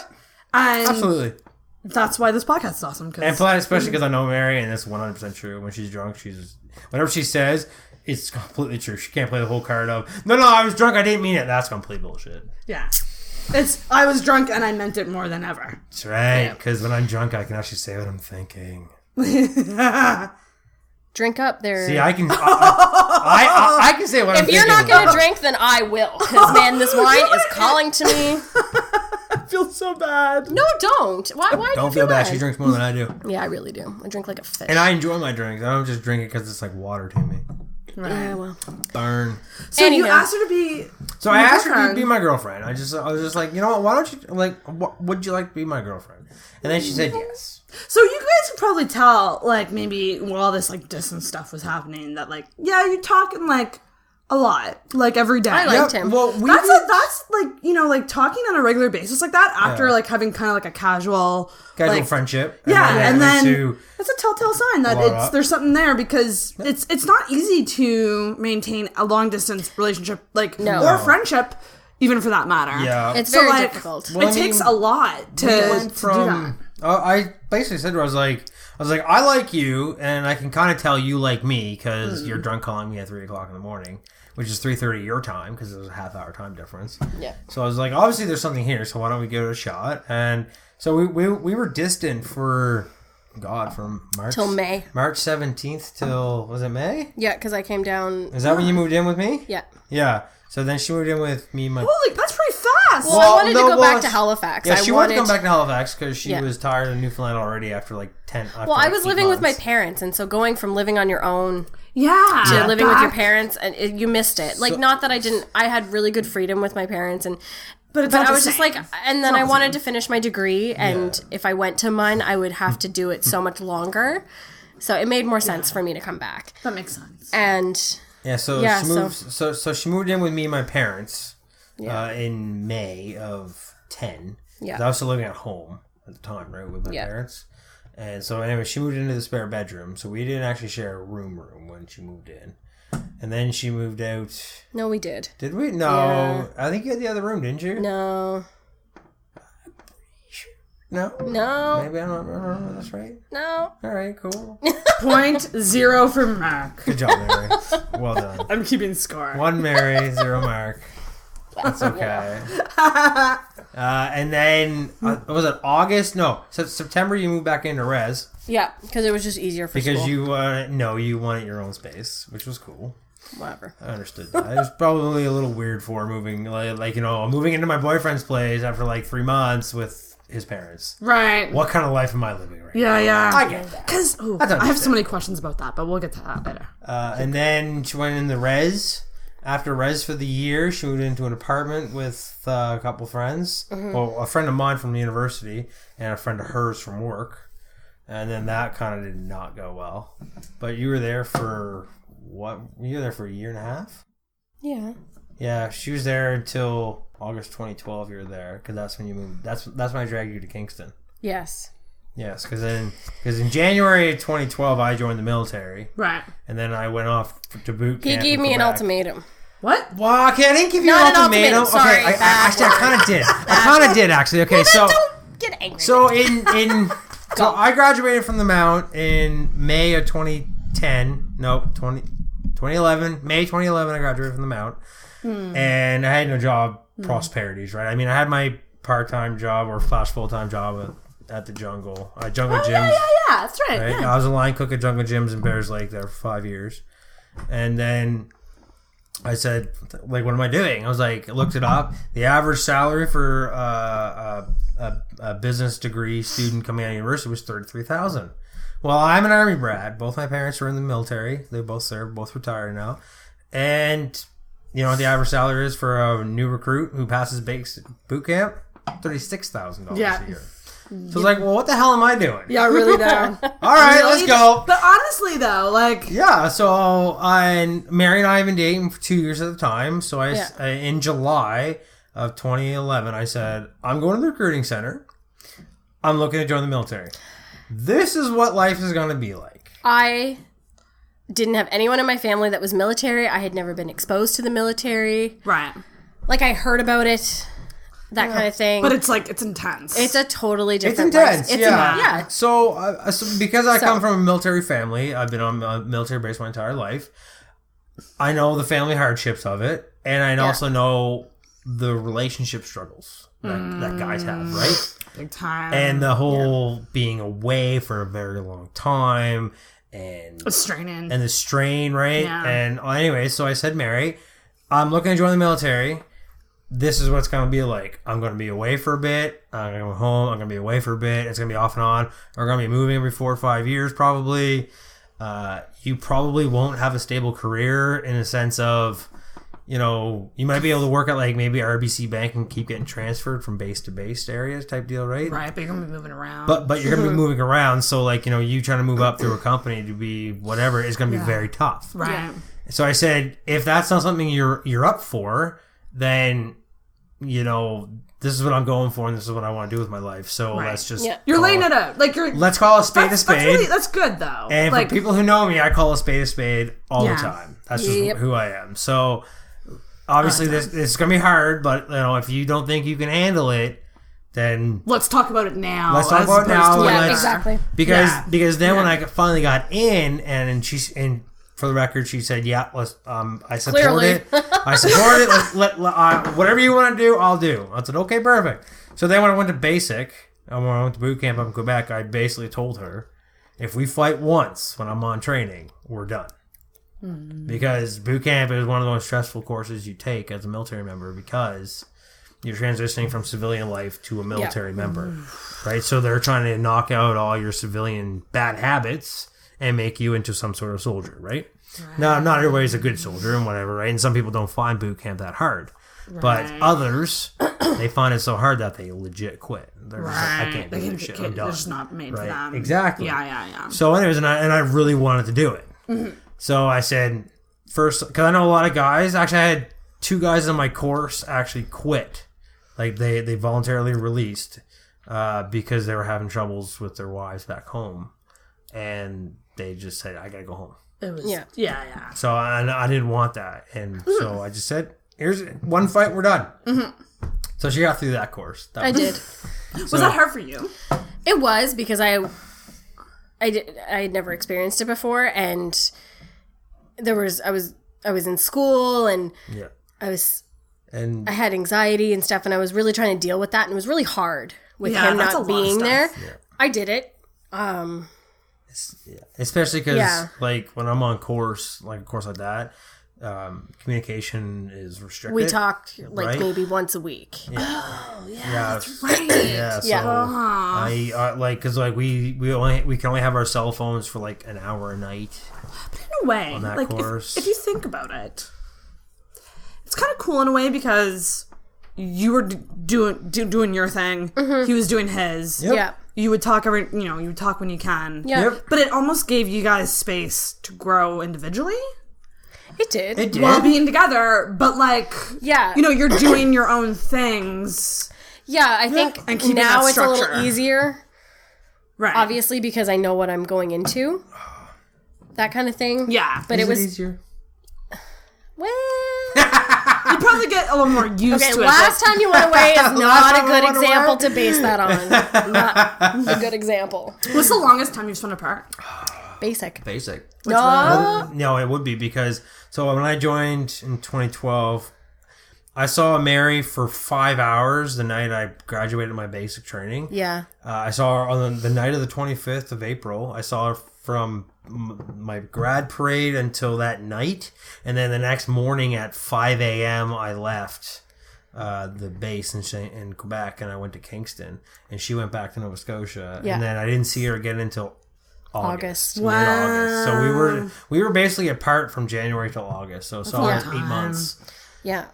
And
absolutely.
that's why this podcast is awesome.
And plus, especially because I know Mary, and that's 100% true. When she's drunk, whatever she says, it's completely true. She can't play the whole card of, no, I was drunk, I didn't mean it. That's complete bullshit.
Yeah. I was drunk and I meant it more than ever.
That's right. Because when I'm drunk, I can actually say what I'm thinking.
Drink up there.
See, I can I can say what I'm
If
thinking.
you're not going to drink, then I will. Because, man, this wine is calling to me.
I feel so bad.
No, don't. Why do
Don't
you
feel bad.
bad?
She drinks more than I do.
Yeah, I really do. I drink like a fish.
And I enjoy my drinks. I don't just drink it because it's like water to me.
Right.
Yeah, well.
Burn.
So you
Anyhow.
asked her to be.
So I asked her to
girlfriend.
be my girlfriend. I was just like, you know what? Why don't you would you like to be my girlfriend? And then she said yes.
So you guys could probably tell, like, maybe while this, like, distance stuff was happening, that, like, yeah, you're talking, like, a lot, like, every day.
I liked him.
Well,
That's like, you know, like, talking on a regular basis like that after,
Yeah.
like, having kind of, like, a casual like,
friendship.
Yeah, and then
to
that's a telltale sign that there's something there, because it's not easy to maintain a long distance relationship, like, or friendship, even for that matter.
Yeah.
It's
So,
very
like,
difficult.
It takes a lot to do that.
I basically said to her, I was like, I like you, and I can kind of tell you like me because you're drunk calling me at 3 o'clock in the morning, which is 3:30 your time because there's a half-hour time difference.
Yeah.
So I was like, obviously there's something here, so why don't we give it a shot? And so we were distant for, from March
Till May.
March 17th till, was it May?
Yeah, because I came down.
Is that when you moved in with me?
Yeah.
Yeah. So then she moved in with me.
Holy, that's pretty fast.
Well, I wanted to go back to Halifax.
Yeah, she wanted to come back to Halifax because she
Yeah.
was tired of Newfoundland already after like 10.
Well, I was living with my parents, and so going from living on your own to living with your parents, and you missed it. Like, not that I didn't. I had really good freedom with my parents, and
But
I was just like, and then I wanted to finish my degree, and if I went to mine, I would have to do it so much longer. So it made more sense for me to come back.
That makes sense.
And
she moved. So she moved in with me and my parents in May of 10.
Yeah.
'Cause I was still living at home at the time, right, with my parents. And so anyway, she moved into the spare bedroom, so we didn't actually share a room when she moved in. And then she moved out.
no, we did.
Did we? No.
Yeah.
I think you had the other room, didn't you?
No.
No?
No.
Maybe I don't remember. That's right.
No.
All right, cool.
0.0 for Mark.
Good job, Mary. Well done.
I'm keeping score.
1 Mary, 0 Mark. That's okay. And then, was it August? No, September you moved back into res.
Yeah, because it was just easier for
Because
school.
you wanted your own space, which was cool.
Whatever.
I understood that. It was probably a little weird for moving, moving into my boyfriend's place after like 3 months with his parents.
Right.
What kind of life am I living right now?
Yeah.
I get that.
Because I have so many questions about that, but we'll get to that later.
And then she went in the res. After res for the year, she moved into an apartment with a couple friends.
Mm-hmm.
Well, a friend of mine from the university and a friend of hers from work. And then that kind of did not go well. But you were there for what? You were there for a year and a half?
Yeah.
Yeah, she was there until August 2012. You were there because that's when you moved. That's when I dragged you to Kingston.
Yes.
Yes, because in January of 2012 I joined the military.
Right.
And then I went off to boot
He
camp.
gave
in
me an
Quebec.
ultimatum.
What?
Well, okay, I didn't give you
Not
an
an
ultimatum.
ultimatum, sorry.
Okay, I
Bad
kind of did. I kind of did actually. Okay, so
Don't get angry.
so so I graduated from the Mount in May of 2010. No, 2011. May 2011. I graduated from the Mount, and I had no job prosperities. Right. I mean, I had my part-time job or / full-time job at the Jungle Gyms.
Yeah, that's right.
Right?
Yeah.
I was a line cook at Jungle Gyms in Bears Lake there for 5 years. And then I said, like, what am I doing? I was like, looked it up. The average salary for a business degree student coming out of university was $33,000. Well, I'm an Army brat. Both my parents were in the military. They both served, both retired now. And you know what the average salary is for a new recruit who passes boot camp? $36,000 a year. So it's like, well, what the hell am I doing?
Yeah, really though.
All right, let's go.
But honestly though, like,
Yeah, so Mary and I have been dating for 2 years at the time. So in July of 2011, I said, I'm going to the recruiting center. I'm looking to join the military. This is what life is going to be like.
I didn't have anyone in my family that was military. I had never been exposed to the military.
right.
Like, I heard about it, that kind of thing.
But it's like, it's intense.
It's a totally
It's
different
intense,
life.
yeah. So because I come from a military family, I've been on a military base my entire life. I know the family hardships of it, and I also know the relationship struggles that guys have, right?
Big time.
And the whole being away for a very long time, and
it's straining.
and the strain, right?
Yeah.
And anyway, so I said, Mary, I'm looking to join the military. This is what it's going to be like. I'm going to be away for a bit. I'm going to go home. I'm going to be away for a bit. It's going to be off and on. We're going to be moving every 4 or 5 years probably. You probably won't have a stable career in a sense of, you know, you might be able to work at like maybe RBC Bank and keep getting transferred from base to base areas type deal, right?
Right, but you're going to be moving around.
But you're going to be moving around. So like, you know, you trying to move up through a company to be whatever is going to be very tough.
Right.
Yeah.
So I said, if that's not something you're up for, then, you know, this is what I'm going for and this is what I want to do with my life. So let's just...
Yeah.
You're laying it out. Like,
Let's call a spade a spade.
That's good, though.
And
like,
for people who know me, I call a spade all the time. That's just
Yep.
who I am. So obviously this is going to be hard, but you know, if you don't think you can handle it, then
let's talk about it now.
Let's talk
as
about it now.
opposed to
Yeah,
later.
exactly.
because then when I finally got in and for the record, she said, "Yeah, let's." I support
Clearly.
it. I support it. Whatever you want to do, I'll do. I said, "Okay, perfect." So then when I went to basic, and when I went to boot camp up in Quebec, I basically told her, "If we fight once when I'm on training, we're done." Because boot camp is one of the most stressful courses you take as a military member because you're transitioning from civilian life to a military member, right? So they're trying to knock out all your civilian bad habits and make you into some sort of soldier, right? Now, not everybody's a good soldier and whatever, right? And some people don't find boot camp that hard. But others, they find it so hard that they legit quit. They're just like, I can't do this shit. I'm done.
They're just not made for
Right?
them.
Exactly.
Yeah.
So anyways, and I really wanted to do it. So I said, first, because I know a lot of guys, actually I had 2 guys in my course actually quit. Like they voluntarily released because they were having troubles with their wives back home. And they just said, I got to go home.
It was,
Yeah.
yeah.
So I didn't want that. And so I just said, here's one fight, we're done. So she got through that course.
I did.
Was that hard for you?
It was because I had never experienced it before, and I was in school and
Yeah.
I had anxiety and stuff, and I was really trying to deal with that, and it was really hard with him
that's a
not
lot of
being there.
stuff.
Yeah.
I did it.
Especially because,
Yeah.
like, when I'm on course, like a course like that, communication is restricted.
We talked like
right?
maybe once a week.
Yeah,
Right.
yeah. So
Yeah.
I like because like we can only have our cell phones for like an hour a night.
In a way,
On that
like
course.
if you think about it, it's kind of cool in a way because you were doing your thing. He was doing his.
Yep.
Yeah.
You would talk you would talk when you can.
Yeah.
Yep.
But it almost gave you guys space to grow individually
It did.
It did.
while being together. But like,
Yeah.
you know, you're doing your own things.
Yeah, I think
And keeping
now
that
it's a little
structure.
easier,
Right.
obviously, because I know what I'm going into. That kind of thing.
Yeah.
But it was
easier.
well.
You probably get a little more used
Okay,
to it.
last time you went away is not a
time I
good
went away?
example to base that on. Not a good example.
What's the longest time you've spent apart?
Basic.
Basic.
No.
No, it would be because so when I joined in 2012, I saw Mary for 5 hours the night I graduated my basic training.
Yeah.
I saw her on the night of the 25th of April. I saw her from my grad parade until that night. And then the next morning at 5 a.m. I left the base in Quebec and I went to Kingston. And she went back to Nova Scotia.
Yeah.
And then I didn't see her again until August.
Wow.
Mid-August. So we were basically apart from January till August. So it's almost 8 months.
Yeah.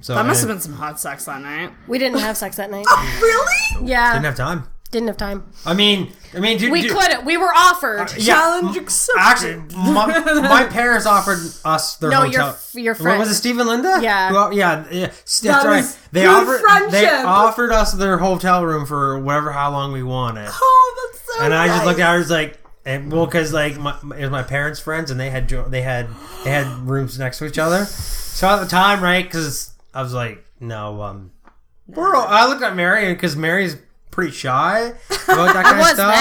So
That must have been some hot sex that night.
We didn't have sex that night.
Really?
Yeah.
Didn't have time.
Didn't have time.
I mean,
We couldn't. We were offered.
Challenge accepted.
Actually, my parents offered us their
No,
hotel.
your friend.
Was it Steve and Linda?
Yeah.
Yeah. That's
That
right.
was
They
good friendship.
They offered us their hotel room for how long we wanted.
Oh, that's so
And I just
nice.
looked at her, I was like, because like it was my parents' friends, and they had rooms next to each other. So at the time, right? Because I was like, no, I looked at Mary because Mary's pretty shy about that kind of stuff.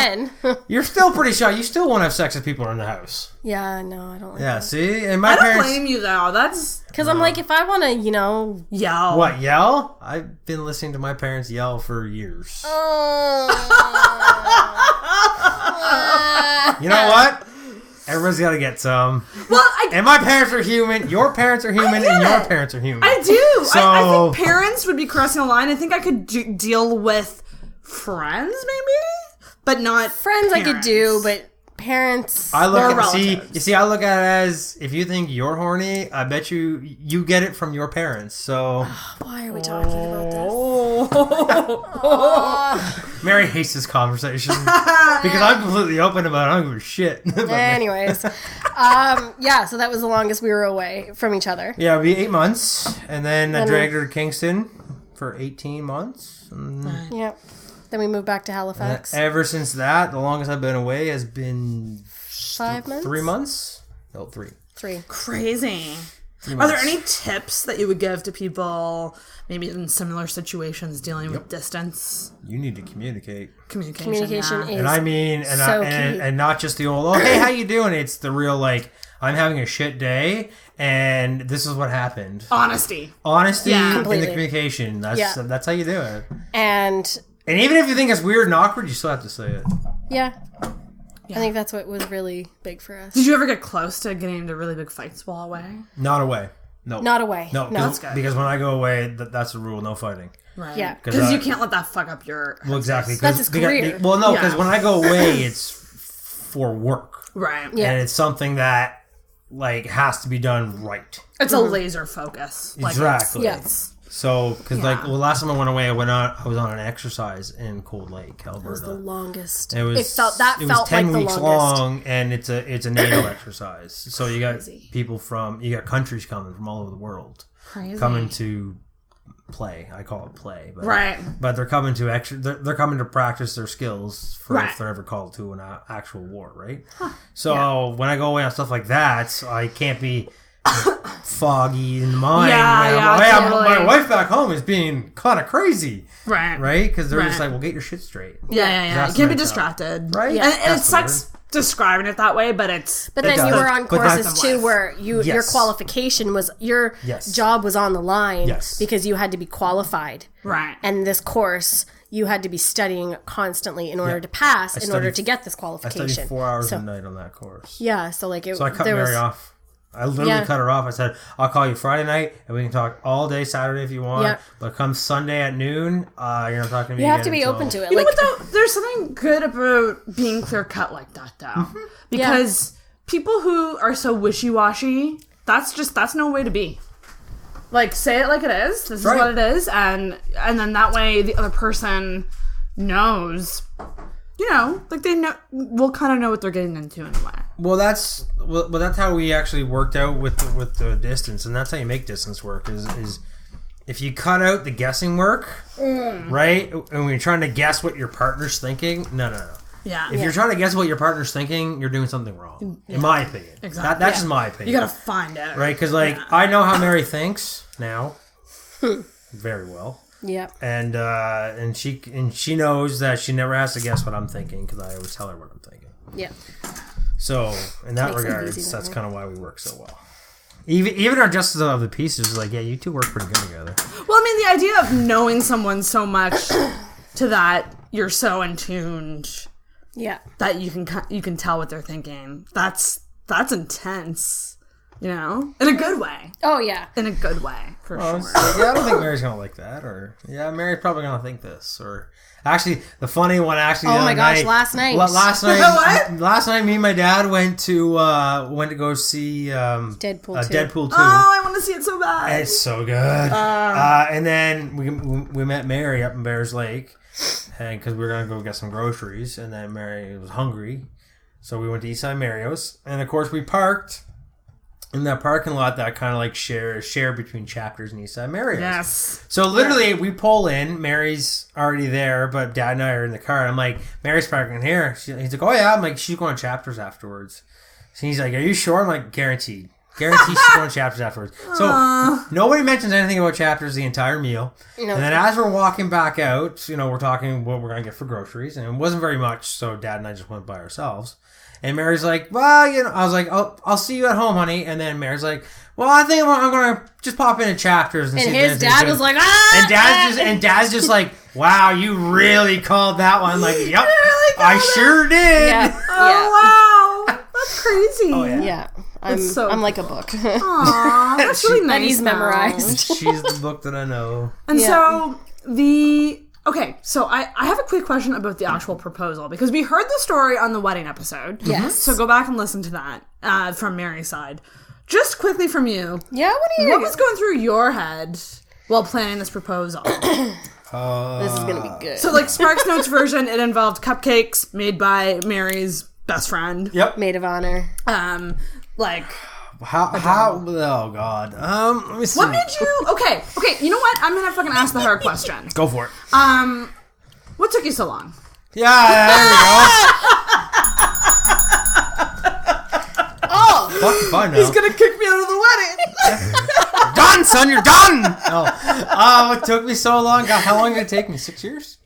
Then.
You're still pretty shy. You still want to have sex with people in the house.
Yeah, no, I don't like
Yeah,
that.
see? And my
I don't
parents...
blame you though. That's
Because I'm like, if I want to,
yell.
What, yell? I've been listening to my parents yell for years. You know what? Everybody's got to get some.
Well,
And my parents are human, your parents are human, and your parents are human.
I do.
So-
I think parents would be crossing a line. I think I could deal with friends, maybe, but not
friends I could
parents.
do, but parents.
I look
Or
at
relatives.
I look at it as if you think you're horny, I bet you get it from your parents. So
Why are we talking about this?
Mary hates this conversation because I'm completely open about it. I don't give a shit.
Anyways, yeah. So that was the longest we were away from each other.
Yeah, it'd be 8 months, and then I dragged her to Kingston for 18 months. And
Yep. Then we moved back to Halifax.
ever since that, the longest I've been away has been
5 months.
3 months. No, 3.
3.
Crazy.
3
Are
months.
there any tips that you would give to people, maybe in similar situations, dealing with distance
You need to communicate,
communication?
is
and I mean,
so key.
and not just the old, oh hey, how you doing? It's the real like, I'm having a shit day, and this is what happened.
Honesty.
Honesty
Yeah.
in the
Completely.
communication. That's how you do it.
And
And even if you think it's weird and awkward, you still have to say it.
yeah. I think that's what was really big for us.
Did you ever get close to getting into really big fights while away?
Not away. No.
Not away.
No,
No.
because when I go away, that's the rule. No fighting.
Right.
Yeah.
Because you can't let that fuck up your.
Well, exactly.
That's his career.
Because
Yeah.
when I go away, it's for work,
Right.
Yeah.
and it's something that like has to be done right.
It's a laser focus. Like,
Exactly.
Yeah.
So, because
Yeah.
last time I went away, I was on an exercise in Cold Lake, Alberta.
It was the longest.
It was
felt
10
like the
weeks
longest.
long, and it's a NATO exercise. So you got people you got countries coming from all over the world
Crazy.
coming to play. I call it play, but
Right.
But they're coming to they're coming to practice their skills for
Right.
if they're ever called to an actual war, right? So when I go away on stuff like that, I can't be foggy in the mind.
Yeah,
when
yeah,
hey,
totally.
my wife back home is being kind of crazy,
Right.
right? Because they're just
Right.
like, well, get your shit straight.
Yeah.
That's
You can't
the
be
mentality.
distracted.
Right?
And it
That's the
sucks describing it that way, but it's.
But then
does.
you were on
But that's-
courses too where your
Yes.
qualification was your
Yes.
job was on the line
Yes.
because you had to be qualified.
Right.
And this course you had to be studying constantly in order to pass in order to get this
I
qualification.
studied 4 hours
so,
a night on that course.
Yeah, so like it
So I cut
there
Mary
was
off. I literally
Yeah.
cut her off. I said, I'll call you Friday night, and we can talk all day Saturday if you want.
Yeah.
But come Sunday at noon, you're not talking to me
you have
again
to be
until-
open to it.
You know
Like
what though? There's something good about being clear cut like that though, because people who are so wishy washy, that's no way to be. Like, say it like it is. This is
Right.
what it is, and then that way the other person knows. You know, like they know, will kind of know what they're getting into in a way.
Well, that's how we actually worked out with the distance, and that's how you make distance work. Is if you cut out the guessing work, right? And when you're trying to guess what your partner's thinking, no.
Yeah.
If you're trying to guess what your partner's thinking, you're doing something wrong, in my opinion.
Exactly.
That's just my opinion.
You gotta find out.
right? Because I know how Mary thinks now, very well.
Yep.
And she knows that she never has to guess what I'm thinking because I always tell her what I'm thinking.
Yeah.
So in that
Makes it
regard,
easy,
that's
doesn't it?
kind of why we work so well. Even our justice of the pieces is like, yeah, you two work pretty good together.
Well, I mean, the idea of knowing someone so much to that you're so in tuned that you can tell what they're thinking. That's intense, in a good way.
Oh yeah,
in a good way for sure.
Yeah, I don't think Mary's gonna like that, or Mary's probably gonna think this, or actually the funny one. Actually,
oh my gosh, last night,
last night, me and my dad went to go see
Deadpool 2.
Oh, I want to see it so bad.
It's so good. And then we met Mary up in Bears Lake, and because we were gonna go get some groceries, and then Mary was hungry, so we went to Eastside Mario's, and of course we parked in that parking lot that kind of like share between Chapters and Eastside Mario's.
Yes.
So literally, we pull in. Mary's already there, but Dad and I are in the car. I'm like, Mary's parking here. He's like, oh yeah. I'm like, she's going to Chapters afterwards. So he's like, are you sure? I'm like, guaranteed she's going to Chapters afterwards. So nobody mentions anything about Chapters the entire meal. And then as we're walking back out, we're talking what we're gonna get for groceries, and it wasn't very much. So Dad and I just went by ourselves. And Mary's like, well, I was like, oh, I'll see you at home, honey. And then Mary's like, well, I think I'm going to just pop into Chapters. And
his dad was like, ah!
And Dad's just like, wow, you really called that one. Like, yep, I sure did.
Yeah.
Oh, wow. That's crazy.
Oh, yeah.
Yeah. I'm like a book.
Aww, that's really nice.
And he's memorized.
She's the book that I know.
And so okay, so I have a quick question about the actual proposal, because we heard the story on the wedding episode.
Yes.
So go back and listen to that from Mary's side. Just quickly from you.
Yeah,
what was going through your head while planning this proposal?
This is going to be good.
So, like, Sparks Notes version, it involved cupcakes made by Mary's best friend.
Yep.
Maid of honor.
How oh god. Let me see.
What made you okay, you know what? I'm gonna fucking ask the hard question.
Go for it.
What took you so long?
Yeah, there we go.
Oh,
Fucking fun now.
He's gonna kick me out of the wedding.
Done, son, you're done. What took me so long? God, how long did it take me? 6 years?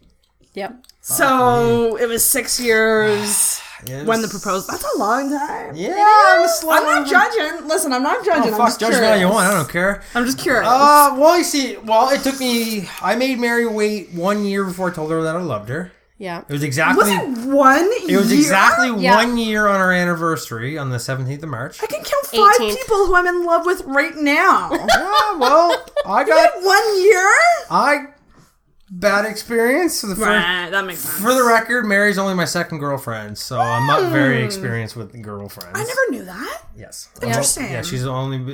yep.
So it was 6 years when the proposal. That's a long time.
Yeah, I'm
not judging. Listen, I'm not judging.
Oh,
I'm
fuck,
just
judge
curious.
me all you want. I don't care.
I'm just curious.
Well, you see, it took me. I made Mary wait 1 year before I told her that I loved her.
Yeah.
It was exactly.
Was it 1 year?
It was exactly 1 year on our anniversary on the 17th of March.
I can count 5
18th.
people who I'm in love with right now.
Yeah, well, I got
1 year?
bad experience. For the
Right, that makes sense.
For the record, Mary's only my second girlfriend, so I'm not very experienced with girlfriends.
I never knew that.
Yes.
Interesting.
Yeah, she's only the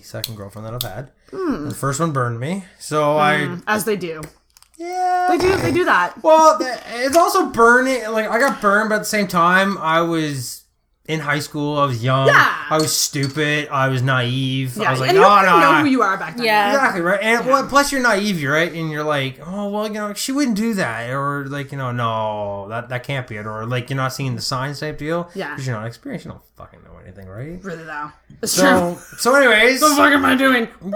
second girlfriend that I've had. The first one burned me, so
As they do.
Yeah.
They do that.
Well, it's also burning. Like, I got burned, but at the same time, I was in high school. I was young.
Yeah.
I was stupid. I was naive.
Yeah,
I was like,
and you don't know who you are back then.
Yeah.
Exactly, right? And well, plus you're naive, right? And you're like, oh, well, she wouldn't do that. Or like, no, that can't be it. Or like, you're not seeing the signs type deal.
Yeah.
Because you're not experienced. You don't fucking know anything, right?
Really, though. It's true.
So anyways.
What the fuck am I doing?
I'm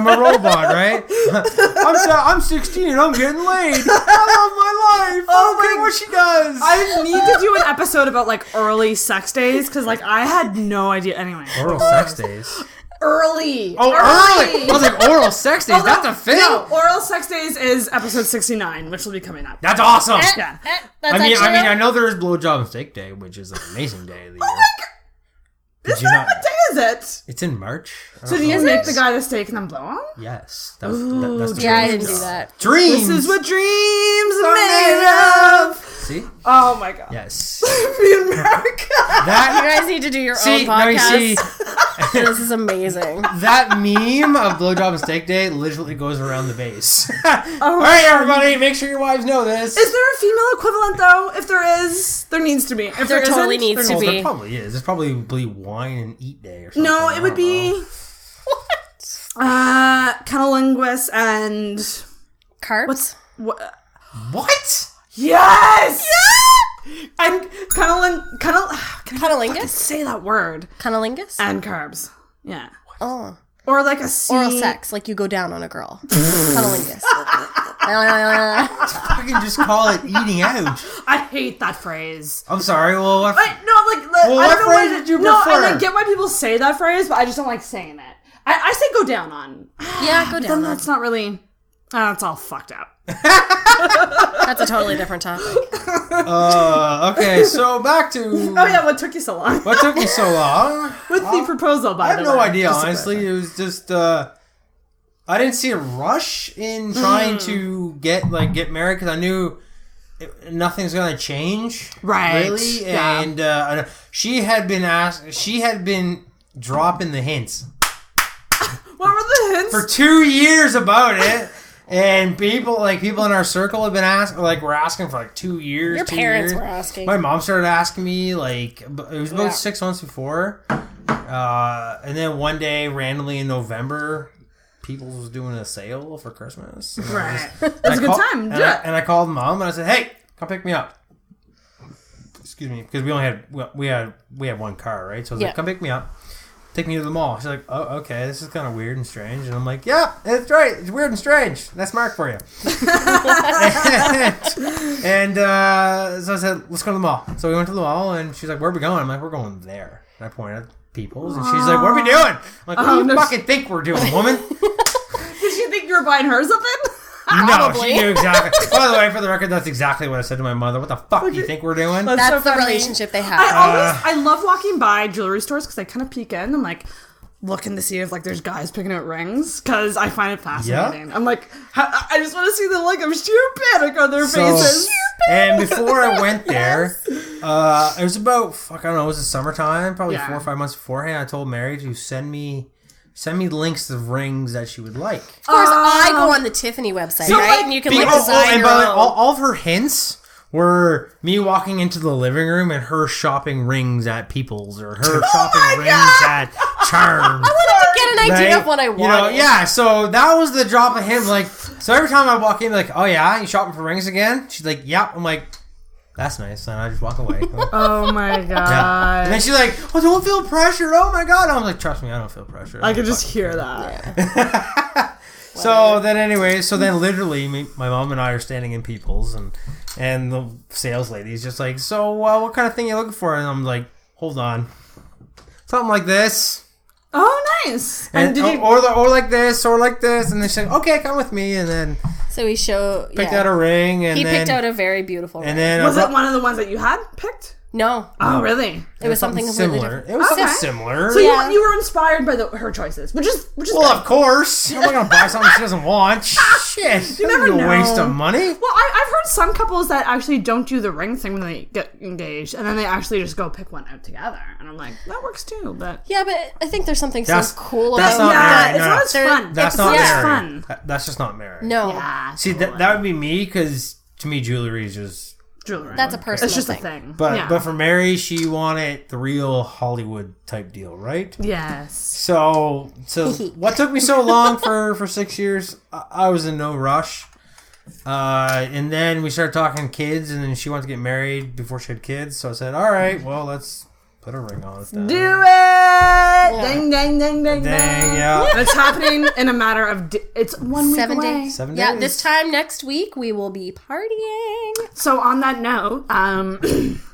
a robot, right? I'm 16 and I'm getting laid. I love my life. Oh my, what she does.
I need to do an episode about like early sex days, because like I had no idea. Anyway,
Oral sex days.
early.
Oh, early. I was like, oral sex days. That's a thing.
No, oral sex days is episode 69, which will be coming up.
That's awesome.
Yeah.
I know there is blowjob and steak day, which is an amazing day of the year.
What day is it?
It's in March.
So do you make the guy the steak and then blow him?
Yes. That's the
Yeah, I
dream
didn't do
stuff.
that.
Dreams.
This is what dreams are made of.
See?
Oh my god.
Yes.
Be America.
You guys need to do your own podcast. This is amazing.
That meme of blowjob and steak day literally goes around the base. All right, everybody, make sure your wives know this.
Is there a female equivalent though? If there is, there needs to be. If
There
isn't,
totally needs to be.
There probably is. There's probably wine and eat day or something.
No, it would be cunnilingus and
Carbs?
What?
yes. And cunnilingus.
Cunnilingus?
Say that word.
Cunnilingus?
And carbs. Yeah.
Oh.
Or like a C.
Oral sex, like you go down on a girl. Cunnilingus.
I can just call it eating out.
I hate that phrase.
I'm sorry. Well,
Wait, no,
what phrase did you
No,
prefer?
and I get why people say that phrase, but I just don't like saying it. I say go down on.
Yeah, go down
Then
on.
that's not really... it's all fucked up.
That's a totally different topic.
Okay, so back to...
Oh yeah, what took you so long?
What took me so long?
With the proposal, by
I
the
have
way.
no idea,
Just to
honestly. It was just... I didn't see a rush in trying to get married because I knew nothing's going to change.
Right.
Really.
Yeah.
And she had been dropping the hints.
What were the hints?
For 2 years about it. And people in our circle have been asking for 2 years.
Your
2
parents
years.
were asking.
My mom started asking me, it was about 6 months before. And then one day, randomly in November, Peoples was doing a sale for Christmas.
Right. That's a good time. Do it.
And I called mom and I said, hey, come pick me up. Excuse me. Because we had one car, right? So I was like, come pick me up. Take me to the mall. She's like, oh, okay, this is kind of weird and strange. And I'm like, yeah, that's right. It's weird and strange. That's Mark for you. and so I said, let's go to the mall. So we went to the mall, and she's like, where are we going? I'm like, we're going there. And I pointed at Peoples, and she's like, what are we doing? I'm like, what do you fucking think we're doing, woman?
Did she think you were buying her something?
No, she knew exactly. By the way, for the record, that's exactly what I said to my mother. What the fuck do you think we're doing?
That's
so
the
funny.
relationship they have.
I love walking by jewelry stores because I kind of peek in and looking to see if there's guys picking out rings because I find it fascinating. I'm like, I just want to see the look of sheer panic on their faces.
And before I went there, it was about I don't know, it was the summertime, probably 4 or 5 months beforehand. I told Mary to send me links of rings that she would like.
Of course, I go on the Tiffany website, right? And you can design
and
your
by the way,
own.
all of her hints were me walking into the living room and her shopping rings at People's or her shopping rings at Charms.
I wanted to get an idea of what I wanted.
So that was the drop of him. So every time I walk in, oh yeah, you shopping for rings again? She's like, yep. I'm like, that's nice. And I just walk away.
Oh my god.
Yeah. And then she's like, oh, don't feel pressure. Oh my god. I'm like, trust me, I don't feel pressure.
I could just hear that.
So then literally my mom and I are standing in People's and the sales lady's just like, so what kind of thing are you looking for? And I'm like, hold on. Something like this.
Oh, nice.
And or like this, or like this. And then she's like, okay, come with me. And then
So he
picked out a ring. And
he
then,
picked out a very beautiful ring.
And then
Was it one of the ones that you had picked?
No.
Oh, really?
It was something completely
similar.
different.
It was something
Okay.
similar.
So
Yeah.
you were inspired by her choices, which is
Well,
good.
of course. I'm not going to buy something she doesn't want. Shit.
You never
That's a
know.
waste of money.
Well, I've heard some couples that actually don't do the ring thing when they get engaged, and then they actually just go pick one out together. And I'm like, that works too, but...
Yeah, but I think there's something
That's-
so cool
that's
about
not
that.
married, no.
It's not as fun.
That's
It's
not
as
married.
fun.
That's just not married.
No.
Yeah.
See, that would be me, because to me, jewelry is just...
Jewelry.
That's a personal
It's just
thing.
a thing.
But
yeah.
but for Mary, she wanted the real Hollywood type deal, right?
Yes.
So what took me so long for 6 years? I was in no rush. And then we started talking kids, and then she wanted to get married before she had kids. So I said, all right, well, let's put a ring on it then.
Do it! Ding, ding, ding, ding,
Dang,
ding.
yeah.
And it's happening in a matter of... it's 1 week
7
away.
days.
7
Yeah,
days.
this time next week we will be partying.
So on that note,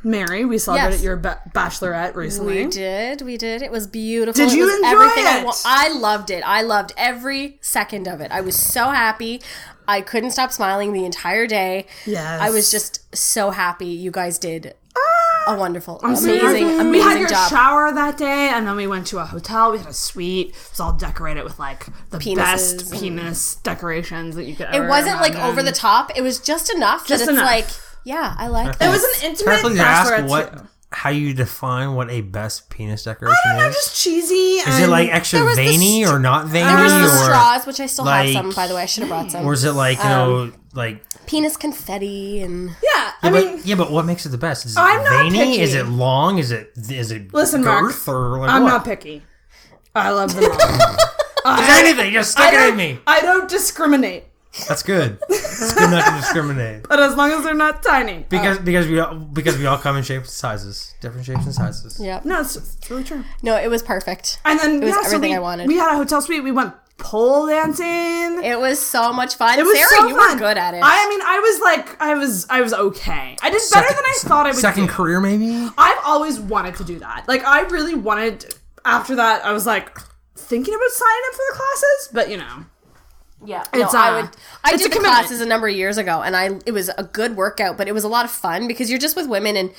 Mary, we celebrated
Yes.
your bachelorette recently.
We did. It was beautiful.
Did
It
you
was
enjoy
everything
it?
I loved it. I loved every second of it. I was so happy. I couldn't stop smiling the entire day.
Yes.
I was just so happy. You guys did a wonderful,
I'm so
amazing,
happy.
amazing
We had your
job.
shower that day, and then we went to a hotel. We had a suite. It was all decorated with the
Penises
best
and-
penis decorations that you could
It
ever
wasn't
imagine.
over the top. It was just enough
Just
that it's
enough.
yeah, I like
It
that.
was an
Can I
intimate
please ask
bachelorette.
how you define what a best penis decoration
I don't know,
is?
just cheesy.
Is it extra
There was the
veiny or not veiny?
There was the
or,
straws, which I still have
like-
some, by the way. I should have brought some.
or is it
Penis confetti and...
Yeah, I mean,
but what makes it the best? Is it
I'm not
veiny?
picky.
Is it long? Is it
listen, Mark.
girth or like
I'm
what?
not picky. I love them all.
Is anything? Just stick it in me.
I don't discriminate,
That's good. It's good not to discriminate.
but as long as they're not tiny.
Because we all come in shapes and sizes, different shapes and sizes.
Yep.
No, it's really true.
No, it was perfect.
And then
It was everything I wanted.
We had a hotel suite. We went pole dancing.
It was so much fun.
It was
Sarah,
so
you
fun.
were good at it.
I was okay. I did better than I thought I would.
Second
do.
career, maybe.
I've always wanted to do that. Like, I really wanted. After that, I was like thinking about signing up for the classes, but
Yeah,
It's,
I did
a
the
commitment.
classes a number of years ago, and it was a good workout, but it was a lot of fun because you're just with women, and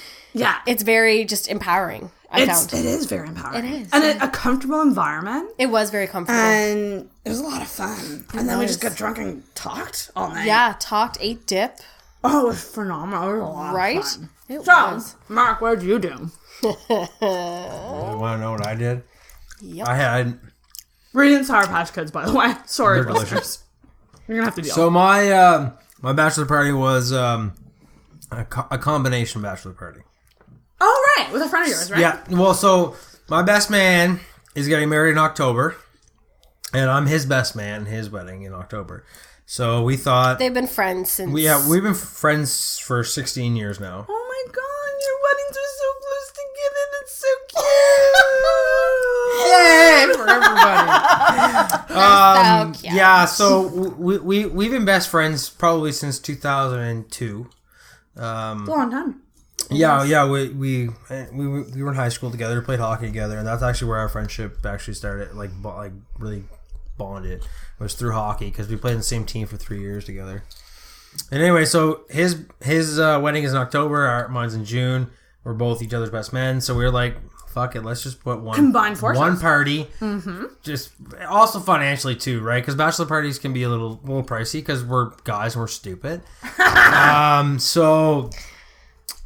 it's very just empowering. I found
it is very empowering.
It is,
and a comfortable environment,
it was very comfortable.
and it was a lot of fun. And then we just got drunk and talked all night.
Yeah, talked, ate dip.
Oh, it was phenomenal. It was a lot
Right?
of fun.
It
So,
was.
Mark, what did you do?
You want to know what I did?
Yep.
I had.
Reading Sour Patch Kids, by the way. Sorry,
They're
listeners.
delicious.
You're gonna have to deal.
So my bachelor party was a combination bachelor party.
Oh, right, with a friend of yours, right?
Yeah. Well, so my best man is getting married in October, and I'm his best man. His wedding in October. So we thought
They've been friends since.
we've been friends for 16 years now.
Oh my god, your weddings were so close together. That's so cute.
Yay for everybody.
So cute.
Yeah, so we've been best friends probably since 2002.
It's a long time.
Yeah. We were in high school together, played hockey together, and that's actually where our friendship actually started. Like really bonded. It was through hockey because we played in the same team for 3 years together. And anyway, so his wedding is in October. Mine's in June. We're both each other's best men, so we were like, fuck it, let's just put
Combine forces.
one party. Mm-hmm. Just also financially too, right? Because bachelor parties can be a little pricey because we're guys and we're stupid. So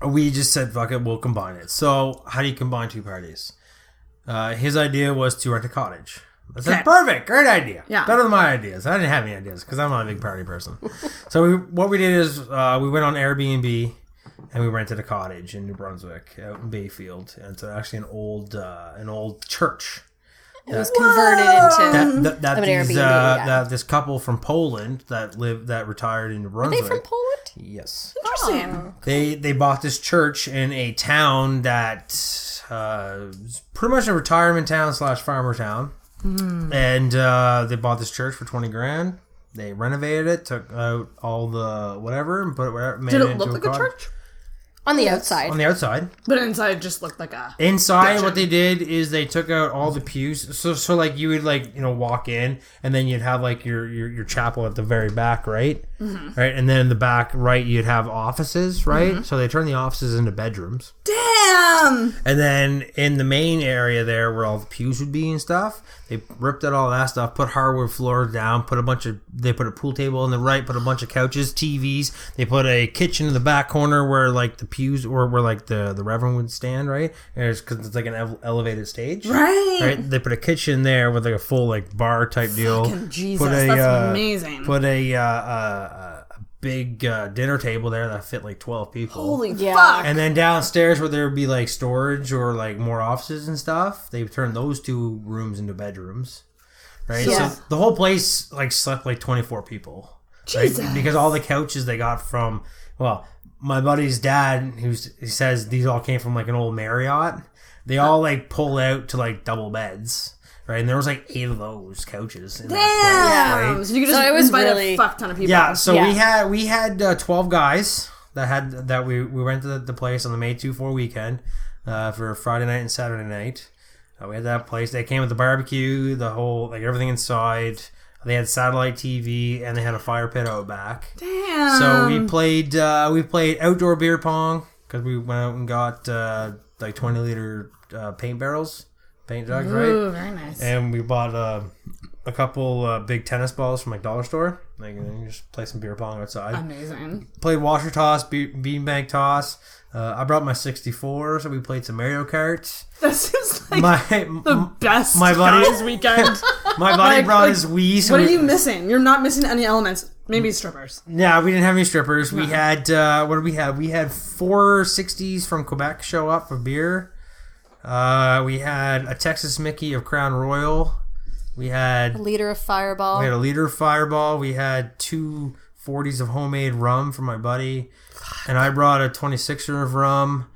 we just said, fuck it, we'll combine it. So how do you combine two parties? His idea was to rent a cottage. I said, perfect, great idea.
Yeah.
Better than my ideas. I didn't have any ideas because I'm not a big party person. So what we did is we went on Airbnb and we rented a cottage in New Brunswick out in Bayfield. And it's actually an old church.
It was converted into.
That this couple from Poland that retired in New
Are
Brunswick.
they from Poland?
Yes.
Interesting.
They bought this church in a town that is pretty much a retirement town / farmer town. And they bought this church for $20,000. They renovated it, took out all the whatever, and made
Did
it
it
into
look like a church?
On the outside.
on the outside.
But inside it just looked like a...
Inside,
Gotcha.
what they did is they took out all the pews. So like you would walk in, and then you'd have like your chapel at the very back, right? Mm-hmm. Right, and then in the back right you'd have offices, right? Mm-hmm. So they turned the offices into bedrooms.
Damn!
And then in the main area there where all the pews would be and stuff, they ripped out all that stuff, put hardwood floors down, they put a pool table on the right, put a bunch of couches, TVs. They put a kitchen in the back corner where like the pews or where like the reverend would stand, right? Because it's like an elevated stage.
Right.
They put a kitchen there with like a full like bar type deal.
Fucking Jesus, that's amazing.
Put a big dinner table there that fit like 12 people.
Holy
Yeah.
fuck.
And then downstairs where there would be like storage or like more offices and stuff, they turned those two rooms into bedrooms. Right?
Yeah.
So the whole place like slept like 24 people.
Jesus.
Right? Because all the couches they got from, well, my buddy's dad, he says these all came from like an old Marriott. They all like pull out to like double beds. Right, and there was like 8 of those couches in that place, right?
So you could just
So it was
invite
really-
a fuck ton of people.
Yeah, so
Yeah.
we had 12 guys that we rented the place on the May 2-4 weekend for Friday night and Saturday night. We had that place. They came with the barbecue, the whole like everything inside. They had satellite TV and they had a fire pit out back.
Damn.
So we played outdoor beer pong because we went out and got like 20-liter paint jugs, right?
Ooh, very nice.
And we bought a couple big tennis balls from like dollar store. Like, you know, you just play some beer pong outside.
Amazing.
Played washer toss, beanbag toss. I brought my 64, so we played some Mario Kart.
This is like
My
the best
my buddy-
guys weekend.
my buddy
Like-
brought
like,
his Wii. So
What are
we-
you missing? You're not missing any elements. Maybe strippers.
Yeah, we didn't have any strippers. We had what did we have? We had 4 60s from Quebec show up for beer. We had a Texas Mickey of Crown Royal. We had
A liter of Fireball.
a liter of Fireball. We had 2 40s of homemade rum for my buddy. And I brought a 26er of rum.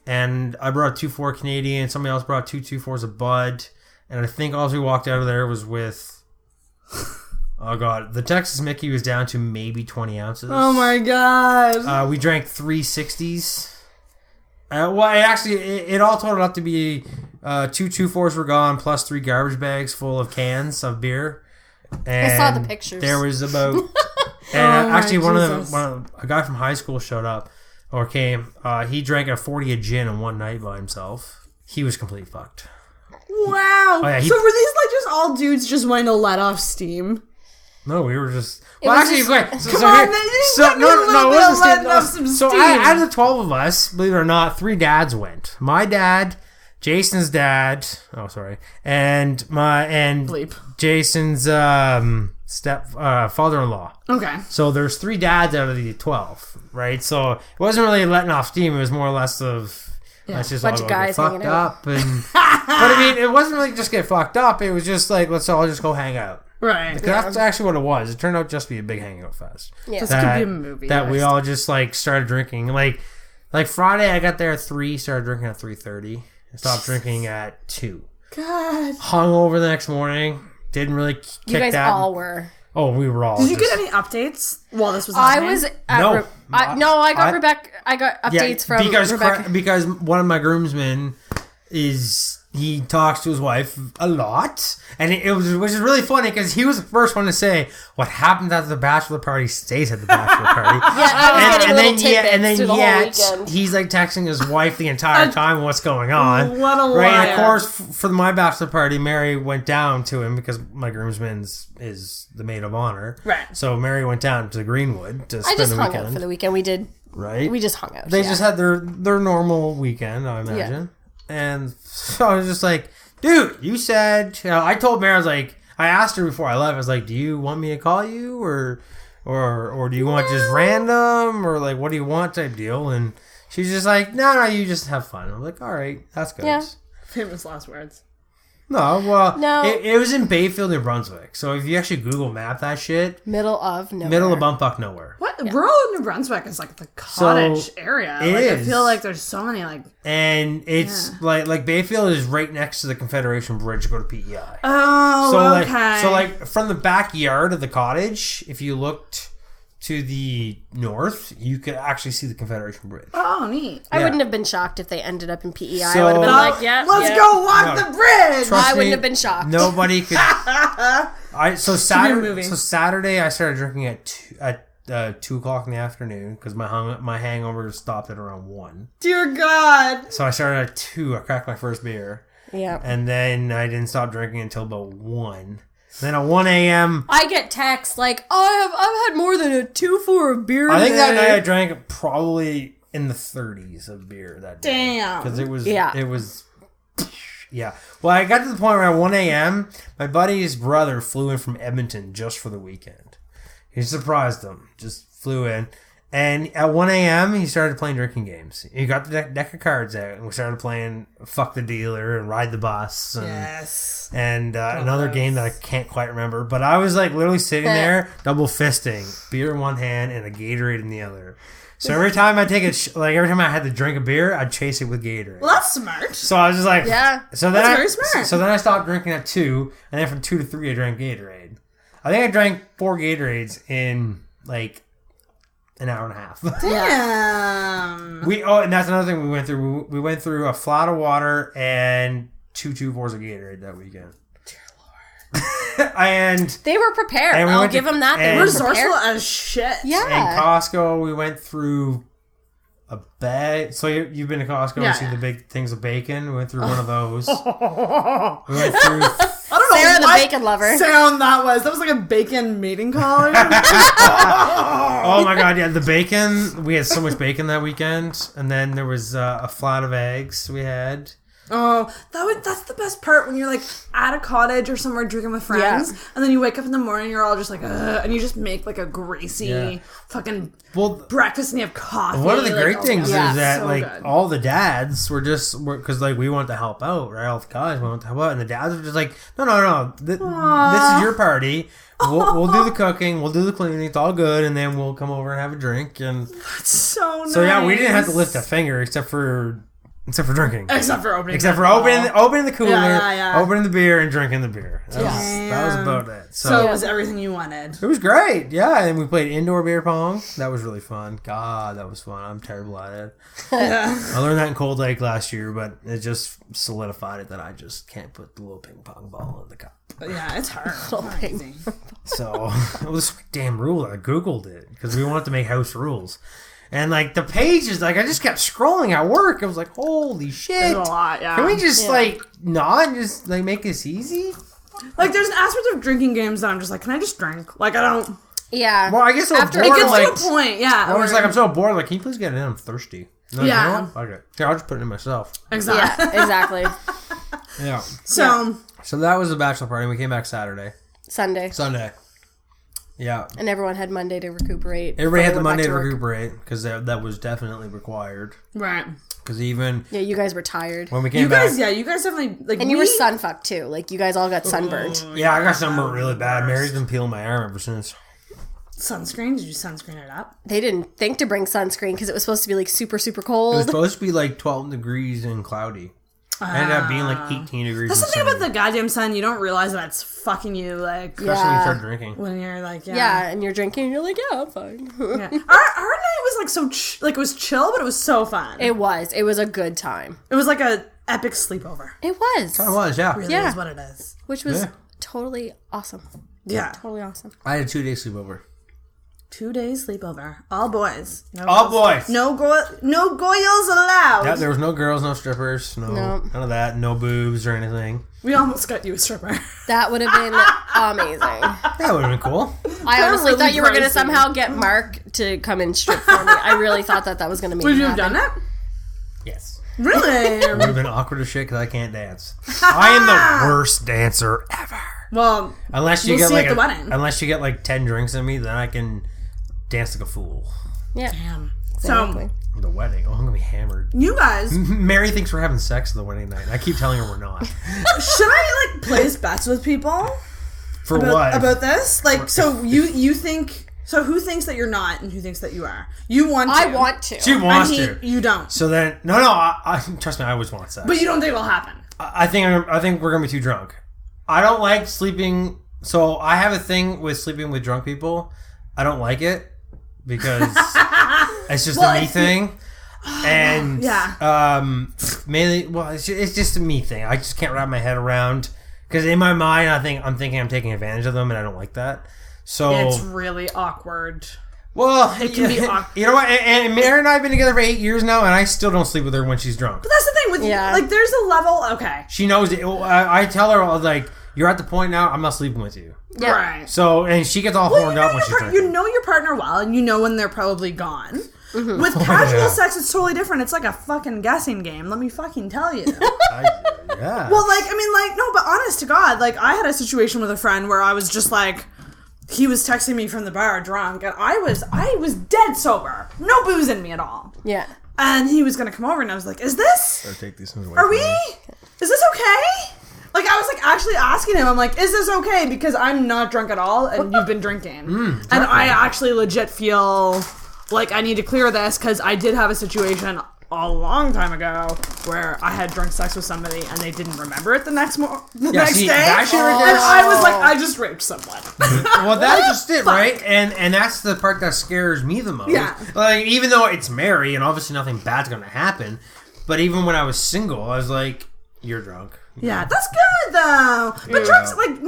And I brought 2-4 Canadian. Somebody else brought 2 2-4s of Bud. And I think all we walked out of there was with Oh god, the Texas Mickey was down to maybe 20 ounces.
Oh my god.
We drank 3 60s. It all totaled up to be 2 2-4s were gone, plus 3 garbage bags full of cans of beer. And
I saw the pictures.
There was about, a guy from high school showed up or came. He drank a 40 of gin in one night by himself. He was completely fucked.
Wow.
Oh, yeah,
so were these like just all dudes just wanting to let off steam?
No, we were just.
It was just-
Out of the 12 of us, believe it or not, 3 dads went. My dad, Jason's dad. Oh, sorry, and
Bleep.
Jason's father-in-law.
Okay.
So there's 3 dads out of the 12, right? So it wasn't really letting off steam. It was more or less of. Let's just
bunch
all
of
go
guys
get
hanging
fucked
out.
up, but I mean, it wasn't really just get fucked up. It was just like let's all just go hang out.
Right.
That's actually what it was. It turned out just to be a big hangout fest.
Yeah.
This could be a movie.
That we all just like started drinking. Like Friday, I got there at 3, started drinking at 3:30. I stopped drinking at 2.
God.
Hung over the next morning. Didn't really kick
You guys
that.
all were.
Oh, we were all.
Did you get any updates while this was
I
happening?
was.
No.
I got Rebecca. I got updates from Rebecca.
Because one of my groomsmen he talks to his wife a lot, and which is really funny because he was the first one to say what happened at the bachelor party stays at the bachelor party.
I was getting little tidbits through the whole
yet
weekend.
he's like texting his wife the entire time what's going on.
What a
right? And
liar.
of course, for my bachelor party, Mary went down to him because my groomsman is the maid of honor.
Right.
So Mary went down to Greenwood to
I
spend
just
the
hung
weekend.
out for the weekend. We did.
Right.
We just hung out.
They just had their normal weekend, I imagine. And so I was just like, dude, you said, I told Mary, I asked her before I left, I was like, do you want me to call you or do you want just random or like, what do you want type deal? And she's just like, no, you just have fun. I'm like, all right, that's good.
Yeah.
Famous last words.
No, well,
No.
It was in Bayfield, New Brunswick. So if you actually Google map that shit,
middle of nowhere.
middle of bumfuck nowhere.
What? Rural New Brunswick is like the cottage area.
it
Like, I
is.
feel like there's so many like.
And it's like Bayfield is right next to the Confederation Bridge to go to PEI.
Oh, okay.
So from the backyard of the cottage, if you looked to the north, you could actually see the Confederation Bridge.
Oh, neat.
I
Yeah.
wouldn't have been shocked if they ended up in PEI.
So-
I would have been like, yeah.
Let's
yeah.
go walk the bridge.
Trust
I wouldn't
me,
have been shocked.
Nobody could. So
movie.
Saturday, I started drinking at 2 o'clock in the afternoon because my hangover stopped at around 1.
Dear God.
So I started at 2. I cracked my first beer,
Yeah.
and then I didn't stop drinking until about 1. Then at 1 a.m.
I get texts like, oh, I've had more than a 2-4 of beer
I think that
today.
night I drank probably in the 30s of beer that day.
Damn.
Because it was,
Yeah.
yeah. Well, I got to the point where at 1 a.m., my buddy's brother flew in from Edmonton just for the weekend. He surprised him. Just flew in. And at 1 a.m., he started playing drinking games. He got the deck of cards out, and we started playing Fuck the Dealer and Ride the Bus. And,
Yes.
and another game that I can't quite remember. But I was like literally sitting there, double fisting, beer in one hand and a Gatorade in the other. So every time I take every time I had to drink a beer, I'd chase it with Gatorade.
Well, that's smart.
So I was just like,
Yeah.
So then
That's very smart.
So then I stopped drinking at 2, and then from 2 to 3, I drank Gatorade. I think I drank 4 Gatorades in like an hour and a half.
Damn.
And that's another thing we went through. We went through a flat of water and 2 2-4s of Gatorade that weekend. Dear Lord. And
They were prepared.
And we
I'll
went
give
to-
them that. They
and-
were
Resourceful
prepared.
as shit.
Yeah.
in Costco, we went through a bag. So you've been to Costco
Yeah,
and seen
yeah.
the big things of bacon. We went through one of those. We went through.
I don't know
Sarah, the
what
bacon lover.
sound that was. That was like a bacon mating call.
Oh my god, yeah, the bacon. We had so much bacon that weekend, and then there was a flat of eggs we had.
Oh, that's the best part when you're like at a cottage or somewhere drinking with friends, and then you wake up in the morning, you're all just like, ugh, and you just make like a greasy fucking breakfast, and you have coffee.
One of the
like,
great
oh,
things
yeah,
is that
so
like
good.
all the dads were because like we wanted to help out, right? All the guys wanted to help out, and the dads were just like, no, this is your party. We'll do the cooking, we'll do the cleaning, it's all good, and then we'll come over and have a drink. And
That's so nice.
so yeah, we didn't have to lift a finger except for Except for drinking.
Except for opening
the cooler,
Yeah.
opening the beer, and drinking the beer. That was about it.
So it was everything you wanted.
It was great, yeah. And we played indoor beer pong. That was really fun. God, that was fun. I'm terrible at it. I learned that in Cold Lake last year, but it just solidified it that I just can't put the little ping pong ball in the cup.
Yeah, it's hard.
So it was a damn rule. I Googled it because we wanted to make house rules. And, like, the pages, like, I just kept scrolling at work. I was like, holy shit.
There's a lot, yeah.
Can we just, like, not just, like, make this easy?
Like, there's an aspect of drinking games that I'm just like, can I just drink? Like, I don't...
Yeah.
Well, I guess
After
bored,
It gets
like,
to a point, yeah.
I was like, I'm so bored. Like, can you please get it in? I'm thirsty. No,
Yeah.
You know what? Okay. Here, I'll just put it in myself.
Exactly.
Yeah, exactly.
Yeah.
So
that was the bachelor party. We came back Saturday.
Sunday.
Yeah.
And everyone had Monday to recuperate.
Everybody had the
Went
Monday
back
to
work.
recuperate because that was definitely required.
Right.
Because even
Yeah, you guys were tired.
when we came
You
back...
guys definitely, like,
And you were sun-fucked, too. Like, you guys all got sunburned.
Yeah, I got sunburned really bad. Mary's been peeling my arm ever since.
Sunscreen? Did you sunscreen it up?
They didn't think to bring sunscreen because it was supposed to be, like, super, super
It was
cold.
supposed to be like 12 degrees and cloudy. It ended up being like 18 degrees.
That's the
and
thing about
sunny.
the goddamn sun. You don't realize that it's fucking you, like,
Especially when you
Yeah.
start drinking.
when you're like,
Yeah, and you're drinking and you're like, yeah, I'm fine.
Yeah. Our night was like so, like, it was chill, but it was so fun.
It was a good time.
It was like a epic sleepover.
It was.
It was, yeah.
Really
Yeah.
is what it is.
Which was
Yeah.
totally awesome.
Yeah.
Totally awesome.
I had a 2-day sleepover.
2 days sleepover. All boys. No
All
girls.
boys.
No goyles allowed.
Yeah, there was no girls, no strippers,
No.
none of that, no boobs or anything.
We almost got you a stripper.
That would have been amazing.
That would have been cool.
I honestly
really
thought you were going to
pricey.
somehow get Mark to come and strip for me. I really thought that was going to make
Would
me
you have
happen.
done it?
Yes.
Really?
It would have been awkward as shit because I can't dance. I am the worst dancer ever.
Well,
Unless you
We'll
get
see
like
at the wedding.
unless you get like 10 drinks in me, then I can dance like a fool.
Yeah.
damn.
Exactly.
The wedding. Oh, I'm gonna be hammered.
You guys,
Mary thinks we're having sex the wedding night. I keep telling her we're not.
should I like place bets with people
For what?
about this? Like, so you think? So who thinks that you're not, and who thinks that you are? You want to.
I want to.
She
And
wants to.
you don't.
So then, no. I trust me. I always want sex.
But you don't think it'll happen.
I think we're gonna be too drunk. I don't like sleeping. So I have a thing with sleeping with drunk people. I don't like it because it's just a me thing. And
Yeah.
mainly, well, it's just a me thing. I just can't wrap my head around because in my mind, I'm thinking I'm taking advantage of them, and I don't like that. So
It's really awkward.
well,
it can be awkward.
You know what? And Mary and I have been together for 8 years now, and I still don't sleep with her when she's drunk.
But that's the thing with
Yeah.
like, there's a level. Okay.
She knows it. I tell her, I was like, you're at the point now, I'm not sleeping with you.
Yeah.
Right.
So, and she gets all
Well,
horned up when she's drinking.
you know your partner well, and you know when they're probably gone. With casual
yeah.
sex, it's totally different. It's like a fucking guessing game. Let me fucking tell you.
Yeah.
Well, like, I mean, like, no, but honest to God, like, I had a situation with a friend where I was just like, he was texting me from the bar drunk, and I was dead sober. No booze in me at all.
Yeah.
And he was gonna come over, and I was like, is this?
Take these things away
Are
from
we?
me.
Is this okay? Like, I was like actually asking him, I'm like, is this okay? Because I'm not drunk at all, and you've been drinking. And I actually legit feel like I need to clear this, because I did have a situation a long time ago where I had drunk sex with somebody and they didn't remember it the next day.
that shit right there
And
is-
I was like, I just raped someone.
Well, that's just it, right? And that's the part that scares me the most.
Yeah.
Like, even though it's Mary, and obviously nothing bad's gonna happen, but even when I was single, I was like, you're drunk.
Yeah, that's good though. But drunk's like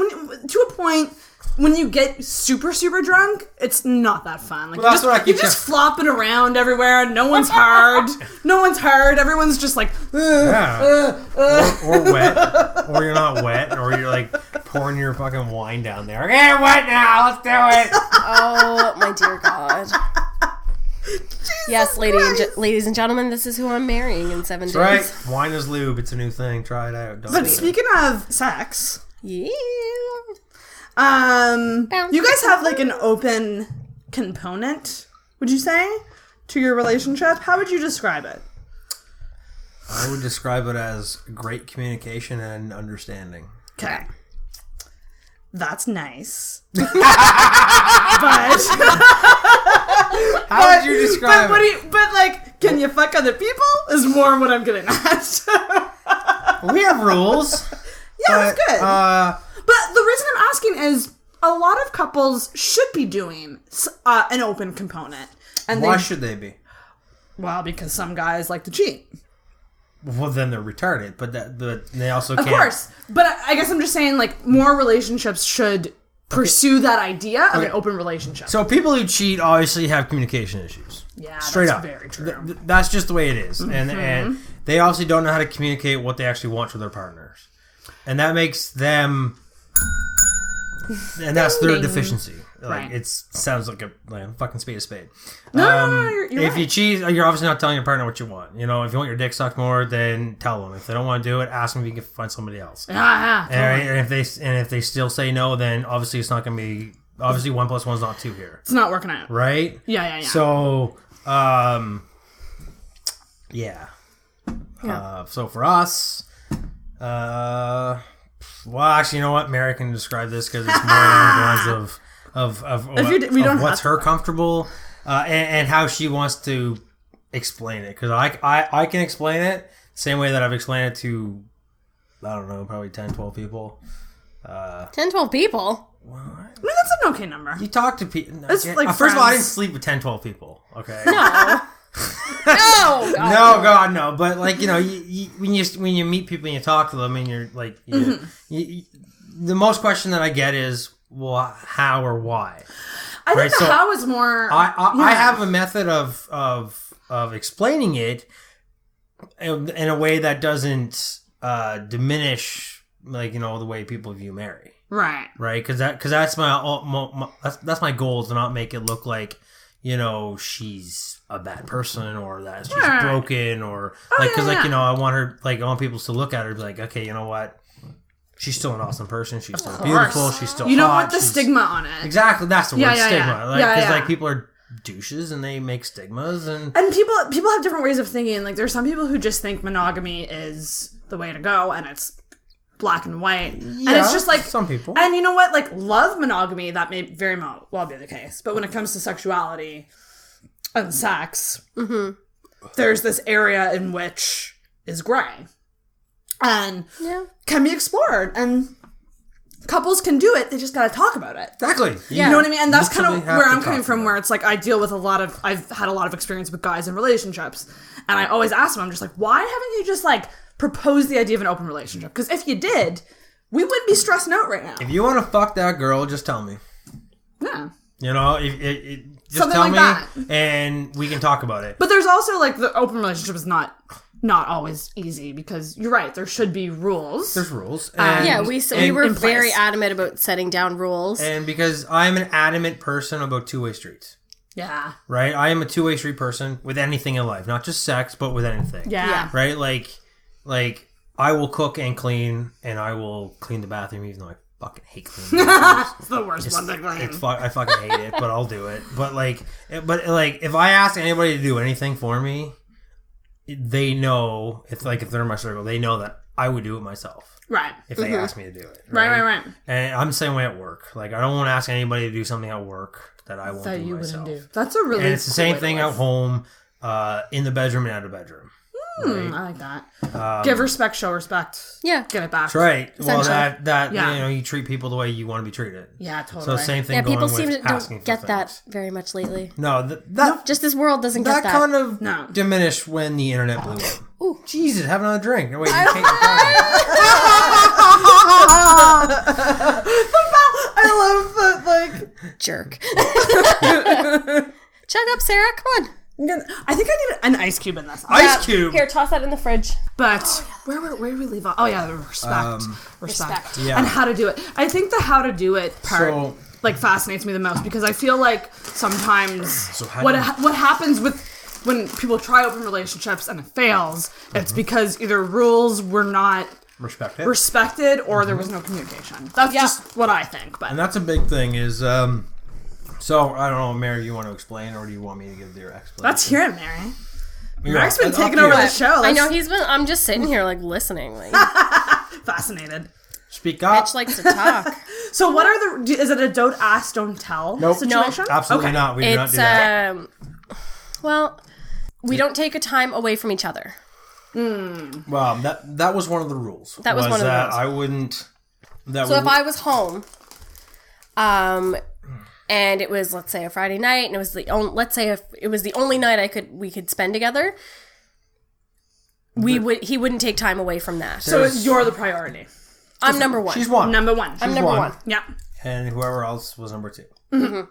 to a point. When you get super, super drunk, it's not that fun. Like,
Well, that's what I keep
you're just flopping around everywhere. No one's hard. No one's hard. Everyone's just like,
Yeah. Or wet. Or you're not wet. Or you're like pouring your fucking wine down there. Okay, I'm wet now. Let's do it.
Oh my dear God. Yes, ladies and gentlemen, this is who I'm marrying in 7 days.
Right. Wine is lube. It's a new thing. Try it out. Don't
But
do it.
speaking of sex,
Yeah.
you guys have like an open component, would you say, to your relationship? How would you describe it?
I would describe it as great communication and understanding.
Okay. That's nice. But
How would you describe
but
it?
like, can you fuck other people? Is more what I'm getting at.
We have rules.
Yeah, that's good. But the reason I'm asking is a lot of couples should be doing an open component. And
Why should they be?
Well, because some guys like to cheat.
Well, then they're retarded, but they also can't.
Of course. But I guess I'm just saying, like, more relationships should pursue that idea of an open relationship.
So people who cheat obviously have communication issues.
Yeah,
straight
that's
up.
Very true.
That's just the way it is. And they obviously don't know how to communicate what they actually want from their partners. And that makes them... And that's their deficiency. Like,
Right.
It sounds like a fucking spade a spade.
No, you're
if
right.
you cheat, you're obviously not telling your partner what you want. You know, if you want your dick sucked more, then tell them. If they don't want to do it, ask them if you can find somebody else.
Yeah, totally.
And if they still say no, then obviously it's not going to be. Obviously, 1 + 1 is not 2 here,
It's not working out.
right?
Yeah.
So, yeah. So for us, well, actually, you know what? Mary can describe this because it's more along the lines of what's her comfortable and how she wants to explain it. Because I can explain it the same way that I've explained it to, I don't know, probably 10, 12 people.
10, 12 people?
I mean, that's an okay number.
You talk to people.
It's like
first of all, I didn't
friends.
sleep with 10, 12 people. Okay.
No. No, God.
No, God, no. But like, you know, when you meet people and you talk to them, and you're like, the most question that I get is, well, how or why?
I think
Right,
the
so
how is more...
I have a method of explaining it in a way that doesn't diminish, like, you know, the way people view Mary.
Right.
Right? Because that's that's my goal, to not make it look like, you know, she's a bad person or that she's broken or you know, I want people to look at her and be like, okay, you know what? She's still an awesome person. She's still beautiful. She's still
You don't
hot.
want the stigma on it.
Exactly. That's the word, stigma. Because
Yeah.
people are douches and they make stigmas and
people have different ways of thinking. Like, there's some people who just think monogamy is the way to go and it's black and white. And it's just like...
some people.
And you know what? Like, love monogamy, that may very well be the case. But when it comes to sexuality and sex, there's this area in which is gray. And can be explored. And couples can do it. They just got to talk about it.
Exactly.
You know what I mean? And that's kind of
Literally
where
have
I'm
to
coming
talk
from,
about
where it's like I've had a lot of experience with guys in relationships. And I always ask them, I'm just like, why haven't you just like proposed the idea of an open relationship? Because if you did, we wouldn't be stressing out right now.
If you want to fuck that girl, just tell me.
Yeah.
You know, just
Something
tell
like
me
that.
and we can talk about it.
But there's also like the open relationship is not always easy, because you're right, there should be rules.
There's rules.
We were
in
very
place.
adamant about setting down rules.
And because I'm an adamant person about two-way streets.
Yeah.
Right? I am a two-way street person with anything in life. Not just sex, but with anything.
Yeah.
Right? Like I will cook and clean, and I will clean the bathroom, even though I fucking hate cleaning bathrooms.
It's the worst one to clean.
I fucking hate it, but I'll do it. But if I ask anybody to do anything for me, they know, if they're in my circle, they know that I would do it myself.
Right.
If they ask me to do it.
Right.
And I'm the same way at work. Like, I don't want to ask anybody to do something at work that I won't
That
do
you
myself.
wouldn't do. That's a really
And it's the
cool
same
way to
thing
live.
at home, in the bedroom and out of the bedroom. Right?
I like that. Give respect, show respect.
Yeah.
Give it back.
That's right. Well,
Essentially.
that
Yeah.
you know, you treat people the way you want to be treated.
Yeah, totally.
So same thing
Yeah,
going
people
with
seem to
asking
don't
for
get that
things.
very much lately.
No, that
Just this world doesn't
that
get that.
kind of
No.
diminished when the internet blew up.
Ooh.
Jesus, have another drink. No, wait, you can't get
I love that, like...
Jerk. Chug up, Sarah. Come on.
I think I need an ice cube in this.
Ice Cube.
Here, toss that in the fridge.
But where did we leave off? Oh yeah, the respect.
Respect.
Yeah.
And how to do it. I think the how to do it part
So-
like fascinates me the most, because I feel like sometimes
how
what
do you-
what happens with when people try open relationships and it fails, it's because either rules were not
Respect it.
respected or there was no communication. That's just what I think. But
And that's a big thing is, so, I don't know, Mary, you want to explain, or do you want me to give your explanation?
let's hear it, Mary.
Yeah,
Mary's been
it's
taking
up
over
to you.
the show.
I know I'm just sitting here like listening. Like,
Fascinated.
Speak up.
bitch likes to talk.
So what are is it a don't ask, don't tell
Nope.
situation?
Absolutely
Okay.
not. We do not
It's
do that.
well, We don't take a time away from each other.
Well, that was one of the rules.
That was one of the rules.
I wouldn't.
So if I was home, and it was, let's say, a Friday night, and it was the only night we could spend together, he wouldn't take time away from that.
So you're the priority.
I'm number one.
She's one.
Number one.
I'm number one.
Yeah.
And whoever else was number two.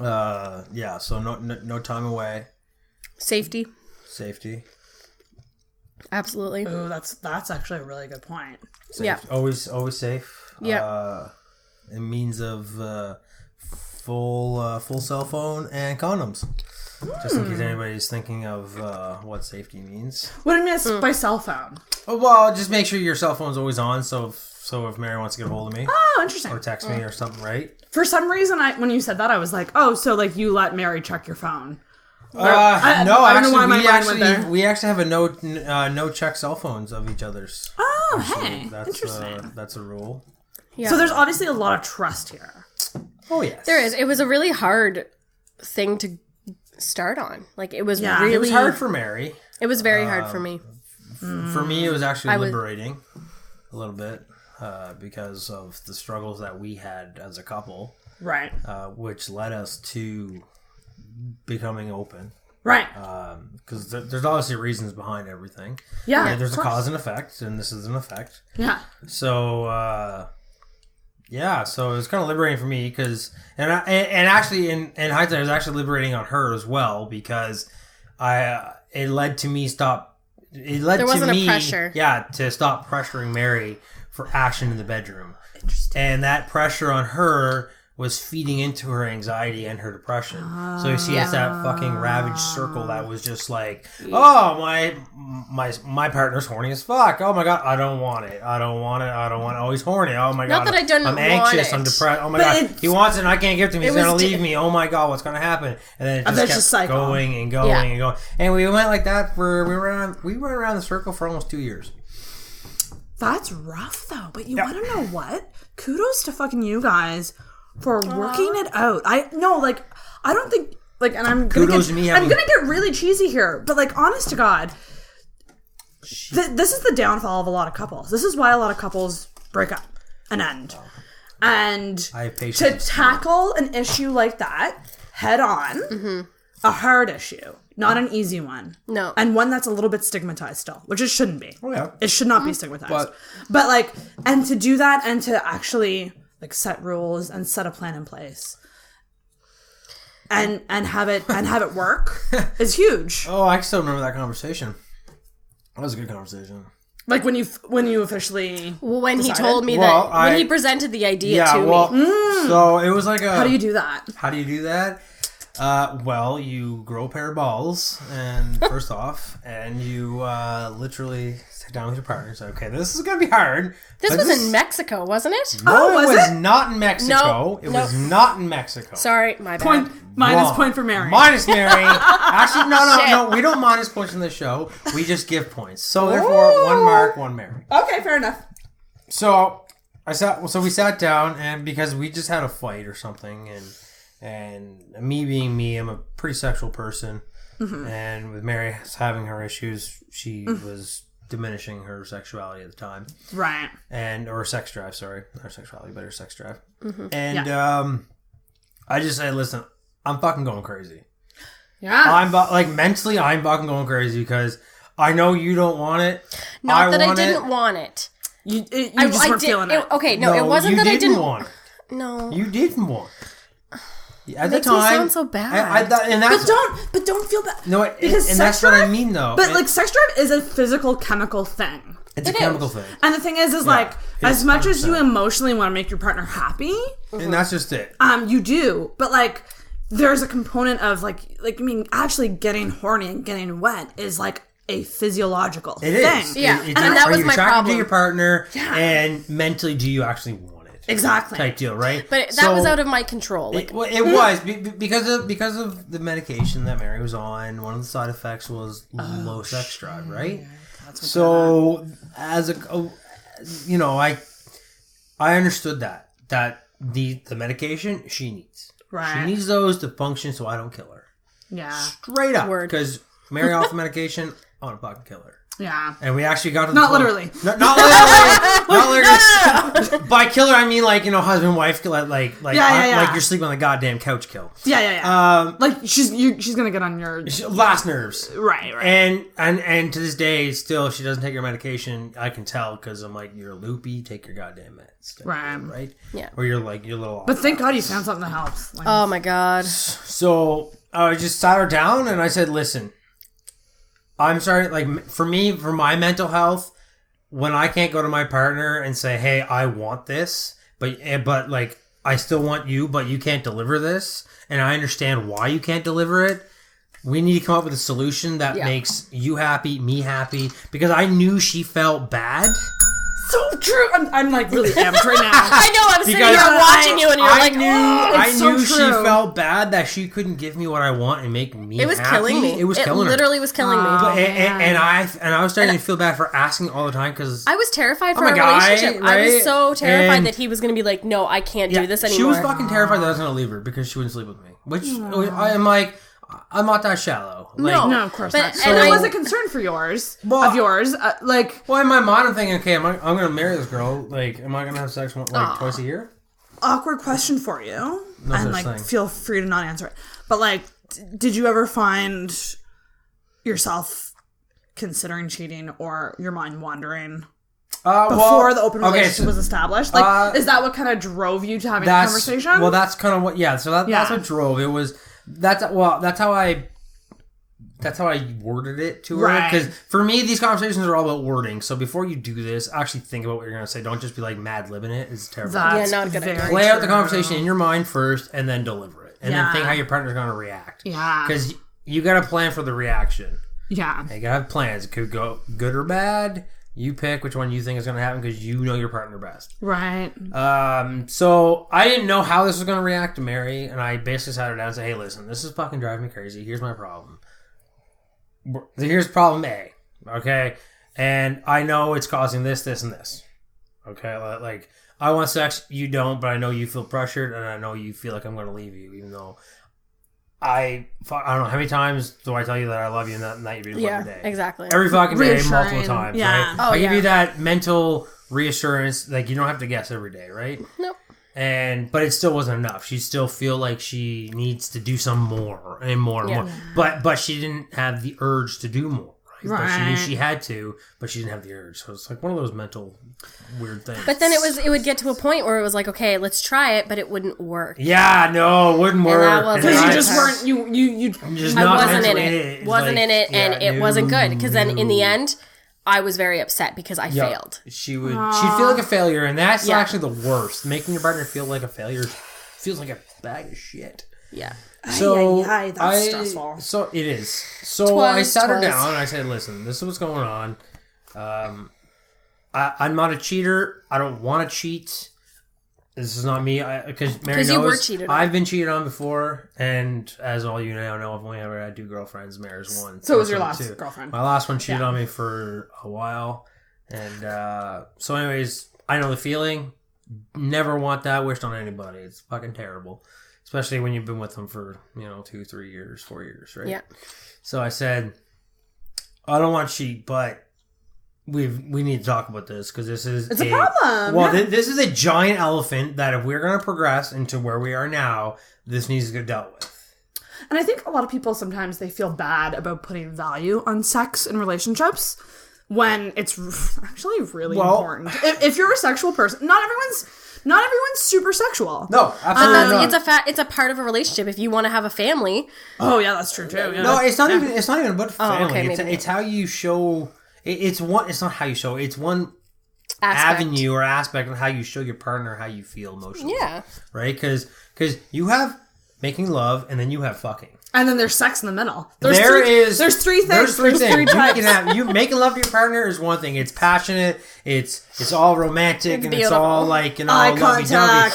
Yeah. So no time away.
Safety. Absolutely.
Ooh, that's actually a really good point.
Safe.
Yeah.
Always safe.
Yeah.
In means of full cell phone and condoms. Just in case anybody's thinking of what safety means.
What do you mean by cell phone?
Oh, well, just make sure your cell phone's always on. So if Mary wants to get a hold of me,
Oh, interesting.
or text me or something, right?
For some reason, when you said that, I was like, oh, so like you let Mary check your phone.
No,
I don't know why my mind went there.
we actually have a no check cell phones of each other's.
Oh,
Actually,
hey, interesting.
That's a rule.
Yeah.
So there's obviously a lot of trust here.
Oh yes,
There is. It was a really hard thing to start on. Like, it was
Yeah.
really...
it was hard for Mary.
It was very hard for me.
For me, it was actually liberating a little bit because of the struggles that we had as a couple,
Right.
which led us to becoming open.
Right.
Because there's obviously reasons behind everything.
Yeah.
There's
of
a
course.
cause and effect, and this is an effect.
Yeah.
So, so it was kind of liberating for me because, and actually in hindsight, it was actually liberating on her as well because it led to me
There wasn't a pressure.
Yeah, to stop pressuring Mary for action in the bedroom.
Interesting.
And that pressure on her was feeding into her anxiety and her depression. So you see, it's that fucking ravaged circle that was just like, oh, my partner's horny as fuck. Oh my god, I don't want it. Oh, he's horny. Oh my god,
Not that I didn't
I'm anxious.
want
I'm
it.
depressed. Oh my
But
god,
it's-
he wants it and I can't give it to him. He's
was
gonna
di-
leave me. Oh my god, what's gonna happen? And then it
that's
just
just
kept
cycle.
going and going
Yeah.
and going. And we went like that for we went around the circle for almost 2 years.
That's rough though. But you want to know what? Kudos to fucking you guys for working it out. I don't think like, and I'm gonna
Kudos to me
I'm
having-
gonna get really cheesy here, but like, honest to God, this is the downfall of a lot of couples. This is why a lot of couples break up and end. And
I have
to
patience.
tackle an issue like that head on, a hard issue, not an easy one.
No.
And one that's a little bit stigmatized still, which it shouldn't be.
Oh, yeah.
It should not be stigmatized.
But-
But like, and to do that and to actually like set rules and set a plan in place and have it work is huge.
Oh, I still remember that conversation. That was a good conversation.
Like when you officially
When he
decided?
told me
Well,
that, when he presented the idea to me.
So it was like a.
How do you do that?
How do you do that? Well, you grow a pair of balls, and first off, and you literally sit down with your partner and say, "Okay, this is gonna be hard."
This
but
was in Mexico, wasn't it?
No,
Oh,
it
was
was
it?
not in Mexico.
No,
It
no.
was not in Mexico.
Sorry, my bad.
Point minus
Wrong.
point for Mary.
Minus Mary. Actually,
Shit.
no. We don't minus points in this show. We just give points. So therefore, one mark, one Mary.
Okay, fair enough.
So we sat down, and because we just had a fight or something, and me being me, I'm a pretty sexual person, and with Mary having her issues, she was diminishing her sexuality at the time,
Right.
or sex drive. Sorry, not her sexuality, but her sex drive. And I just said, listen, I'm fucking going crazy.
Yeah.
Mentally, I'm fucking going crazy because I know you don't want it.
Not that I
want
didn't
it.
want it.
You just weren't feeling it.
Okay, no, it wasn't
you
that I didn't
want it.
No.
You didn't want it. At the
Makes me
time,
sound so bad.
and that's
But don't feel bad.
no,
because
and
sex
that's what I
drive-
mean, though.
But like sex drive is a physical chemical thing.
it's a
it
chemical
is.
thing,
And the thing is like,
it's
as much as you
100%.
emotionally want to make your partner happy,
and that's just it.
you do. But like, there's a component of like I mean, actually getting horny and getting wet is like a physiological
It
thing.
is.
Yeah,
It's
and that
are
was
you
my
attracted
problem.
to your partner,
Yeah.
and mentally, do you actually want it?
Exactly.
Type deal, right?
But that was out of my control. Like,
It was because of the medication that Mary was on. One of the side effects was low sex drive, right? So as I understood that the medication she needs.
Right.
She needs those to function so I don't kill her.
Yeah.
Straight up.
Word.
Because Mary off the medication, I want to fucking kill her.
Yeah.
And we actually got to the
Not
point-
literally.
Not literally. Not literally. By killer, I mean like, husband, wife, like you're sleeping on the goddamn couch kill.
Yeah. Like she's gonna get on your
Last nerves.
right.
And to this day, still, if she doesn't take her medication, I can tell because I'm like, you're loopy, take your goddamn meds. Right?
Yeah.
Or you're like, you're a little off.
But thank God you found something that helps. Like,
Oh my God.
So I just sat her down and I said, listen, I'm sorry, like for my mental health, when I can't go to my partner and say, hey, I want this, but like, I still want you, but you can't deliver this, and I understand why you can't deliver it, we need to come up with a solution that makes you happy, me happy, because I knew she felt bad.
so true. I'm like really amped right now.
I know. I'm sitting here watching you, and you're like,
I knew
so
she
true.
felt bad that she couldn't give me what I want and make me
it was
happy.
killing me.
It was killing her.
Literally was killing me.
And I was starting to feel bad for asking all the time because
I was terrified for
I'm
our
a guy,
relationship. I
right?
was so terrified
And-
that he was going to be like, no, I can't do this anymore.
She was fucking terrified that I was going to leave her because she wouldn't sleep with me. Which I'm like, I'm not that shallow. Like,
No, of course
But-
not.
and
So it
I-
was a concern for yours.
Well-
of yours. Like,
well, in my mind, I'm thinking, okay, I'm going to marry this girl. Like, am I going to have sex twice a year?
awkward question for you.
No
and
such
like,
thing.
feel free to not answer it. But like, did you ever find yourself considering cheating or your mind wandering before the open relationship was established? Like, is that what kind of drove you to having the conversation?
Well, that's kind of what. Yeah, so that's what drove it. Was that's how I worded it to her.
Right.
Because for me, these conversations are all about wording. So before you do this, actually think about what you're going to say. Don't just be like mad libbing it. It's terrible.
That's
not a good idea.
Play out the conversation in your mind first, and then deliver it, and then think how your partner's going to react.
Yeah.
Because you got to plan for the reaction.
Yeah.
You got to have plans. It could go good or bad. You pick which one you think is going to happen because you know your partner best.
Right.
So I didn't know how this was going to react to Mary, and I basically sat her down and said, hey, listen, this is fucking driving me crazy. Here's my problem. Here's problem A, okay? And I know it's causing this, this, and this. Okay? Like, I want sex, you don't, but I know you feel pressured, and I know you feel like I'm going to leave you, even though I don't know, how many times do I tell you that I love you and that you be every day?
Exactly.
Every fucking day,
Reassuring.
multiple times,
Yeah.
right?
Oh,
I give
yeah.
you that mental reassurance, like you don't have to guess every day, right?
Nope.
But it still wasn't enough. She still feel like she needs to do some more and more and
Yeah.
more. But she didn't have the urge to do more. Right? But she knew
Right.
she had to, but she didn't have the urge. So it's like one of those mental weird things.
But then it would get to a point where it was like, okay, let's try it, but it wouldn't work.
yeah, no, it wouldn't work.
that wasn't
Because
I-
you just weren't, you
I'm just
I
not
wasn't in
mentally
it.
It's
Wasn't
like,
in it, and
yeah,
it wasn't good. Because then in the
no.
end, I was very upset because I
Yeah.
failed.
She'd feel like a failure, and that's
Yeah.
actually the worst. Making your partner feel like a failure feels like a bag of shit.
Yeah.
So
that's stressful.
So it is. So I sat her
Twas.
down and I said, "Listen, this is what's going on. I'm not a cheater. I don't want to cheat. This is not me. Because Mary
'Cause
knows
you were cheated on.
I've been cheated on before, and as all you now know, I've only ever had 2 girlfriends. Mary's one.
So it was your
First one,
last girlfriend.
My last one cheated on me for a while, and so anyways, I know the feeling. Never want that wished on anybody. It's fucking terrible. Especially when you've been with them for, 2, 3 years, 4 years, right?
Yeah.
So I said, I don't want to cheat, but we need to talk about this because this is
It's a problem,
Well,
yeah.
this is a giant elephant that if we're going to progress into where we are now, this needs to get dealt with.
And I think a lot of people sometimes they feel bad about putting value on sex in relationships when it's actually really important. If you're a sexual person, not everyone's super sexual.
No, absolutely not.
It's a part of a relationship. If you want to have a family,
Oh yeah, that's true too. Yeah.
No, it's not even. It's not even about family.
okay,
it's,
maybe.
it's how you show. It's one. It's not how you show. It's one
aspect.
avenue or aspect of how you show your partner how you feel emotionally.
Yeah.
Right. Because you have making love and then you have fucking.
And then there's sex in the middle.
There's
three things.
There's three things.
types.
You making love to your partner is one thing. It's passionate. It's all romantic
It's
and
beautiful.
it's all like
Eye
lovey-dovey.
contact.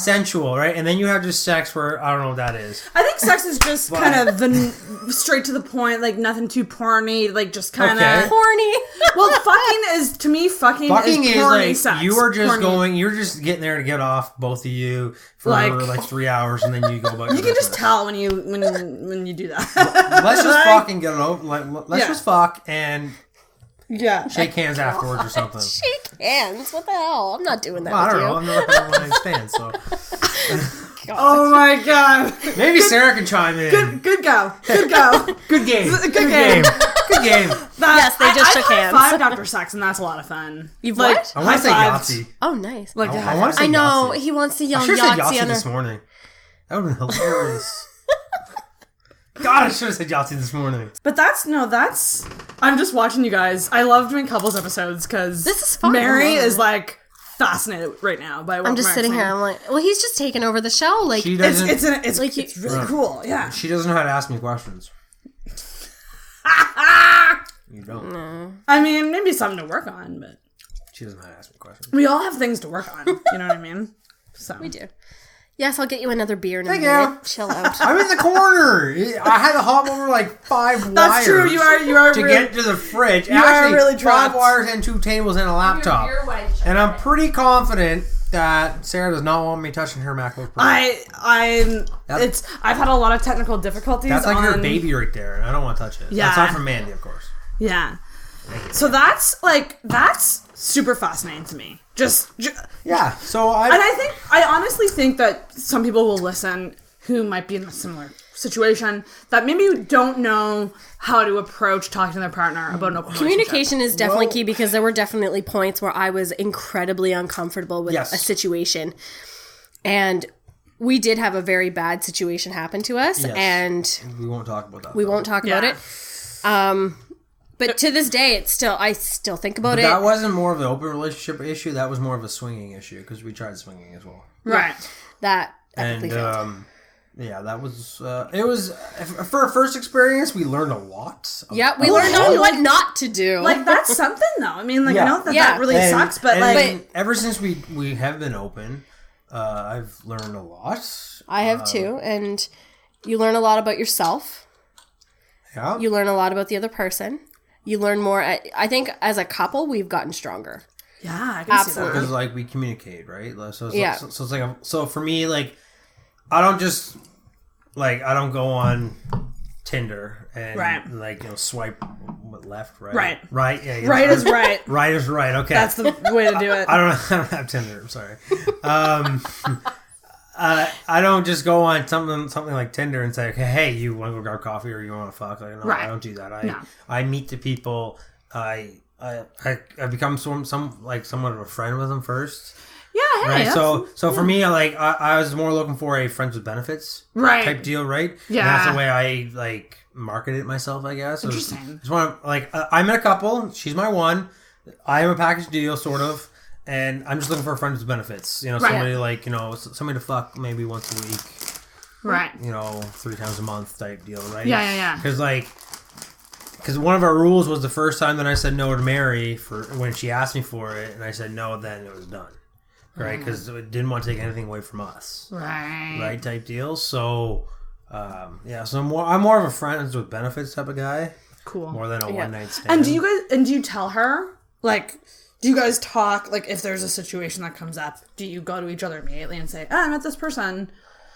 Sensual,
right? And then you have just sex where I don't know what that is.
I think sex is just kind of straight to the point, like nothing too porny, like just kind of
Okay.
horny.
Well, fucking is to me fucking is porny
like
sex.
you are just
Porny.
you're just getting there to get off both of you for
Like-
like 3 hours and then you go about
You can just tell when you do that.
Let's just fuck and get it over. Let's just fuck and shake hands afterwards or something.
Shake hands? What the hell? I'm not doing that.
Well, I don't
with
know.
you.
I'm not that one night stand, so
Oh my god.
maybe Sarah can chime in.
Good go.
Good game.
Good game.
Good game.
Yes, they just shook hands.
I've high-fived after sex, and that's a lot of fun.
You've
like,
what?
I want to say
high-fived.
Yahtzee.
Oh, nice.
Like,
I want to say
I know
Yahtzee.
he wants to yell
I should have said
Yahtzee
Yahtzee
on
this
her.
morning. That would have been hilarious. God, I should have said Yahtzee this morning.
But that's I'm just watching you guys. I love doing couples episodes because
This is fun.
Mary
I love
is
it.
like fascinated right now by what
I'm just
Mark's
sitting here.
saying.
I'm like, well, he's just taking over the show. Like,
She doesn't.
It's
Like,
it's really cool. Yeah.
She doesn't know how to ask me questions. You don't.
I mean, maybe something to work on, but
She doesn't know how to ask me questions.
we all have things to work on. You know what I mean? So
we do. Yes, I'll get you another beer in a
Thank
minute.
you.
Chill out.
I'm in the corner. I had to hop over like 5 wires.
that's true. You are
to
really,
get to the fridge.
You are really
5
trapped.
wires and 2 tables and a laptop. And I'm pretty confident that Sarah does not want me touching her MacBook Pro.
I've had a lot of technical difficulties.
That's like
on,
her baby right there, and I don't want to touch it.
Yeah.
That's not from Mandy, of course.
Yeah. So that's super fascinating to me.
Yeah. So
And I honestly think that some people will listen who might be in a similar situation that maybe don't know how to approach talking to their partner about an open
Communication is definitely
Well-
key because there were definitely points where I was incredibly uncomfortable with
Yes.
a situation. And we did have a very bad situation happen to us,
Yes.
and
we won't talk about that.
we won't talk about it. But to this day, I still think about
But
it.
that wasn't more of an open relationship issue. That was more of a swinging issue because we tried swinging as well.
Right.
That
And
epically failed.
yeah, that was it was for our first experience. We learned a lot.
Yeah, we learned on what not to do.
Like, that's something, though. I mean, like, I
Yeah.
know that
Yeah.
that really
And-
sucks, but,
and
like...
ever since we have been open, I've learned a lot.
I have too, and you learn a lot about yourself.
Yeah.
You learn a lot about the other person. You learn more. I think as a couple, we've gotten stronger.
Yeah, I can see
Absolutely.
that.
Because like we communicate, right? So
Yeah.
So it's like so for me, like I don't just I don't go on Tinder and
Right.
like swipe left, right,
Right.
right, yeah,
Right is right.
right is right. Okay,
That's the way to do it.
I don't have Tinder. I'm sorry. I don't just go on something like Tinder and say, okay, hey, you want to go grab coffee or you want to fuck? Like, no,
Right.
I don't do that.
No.
I meet the people. I become somewhat of a friend with them first.
Yeah, hey.
Right.
That's,
So for me, I was more looking for a friends with benefits
Right.
type deal, right?
Yeah.
And that's the way I marketed myself, I guess.
Interesting.
Just want to I'm in a couple. She's my one. I am a package deal, sort of. And I'm just looking for friends with benefits.
Right.
Somebody somebody to fuck maybe once a week.
right.
3 times a month type deal, right?
Yeah.
Because one of our rules was the first time that I said no to Mary for when she asked me for it, and I said no, then it was done, right? Because it didn't want to take anything away from us, right? Type deal. So, so I'm more of a friends with benefits type of guy,
Cool.
more than a one night stand.
And do you tell her, like, do you guys talk, like, if there's a situation that comes up, do you go to each other immediately and say, I met this person?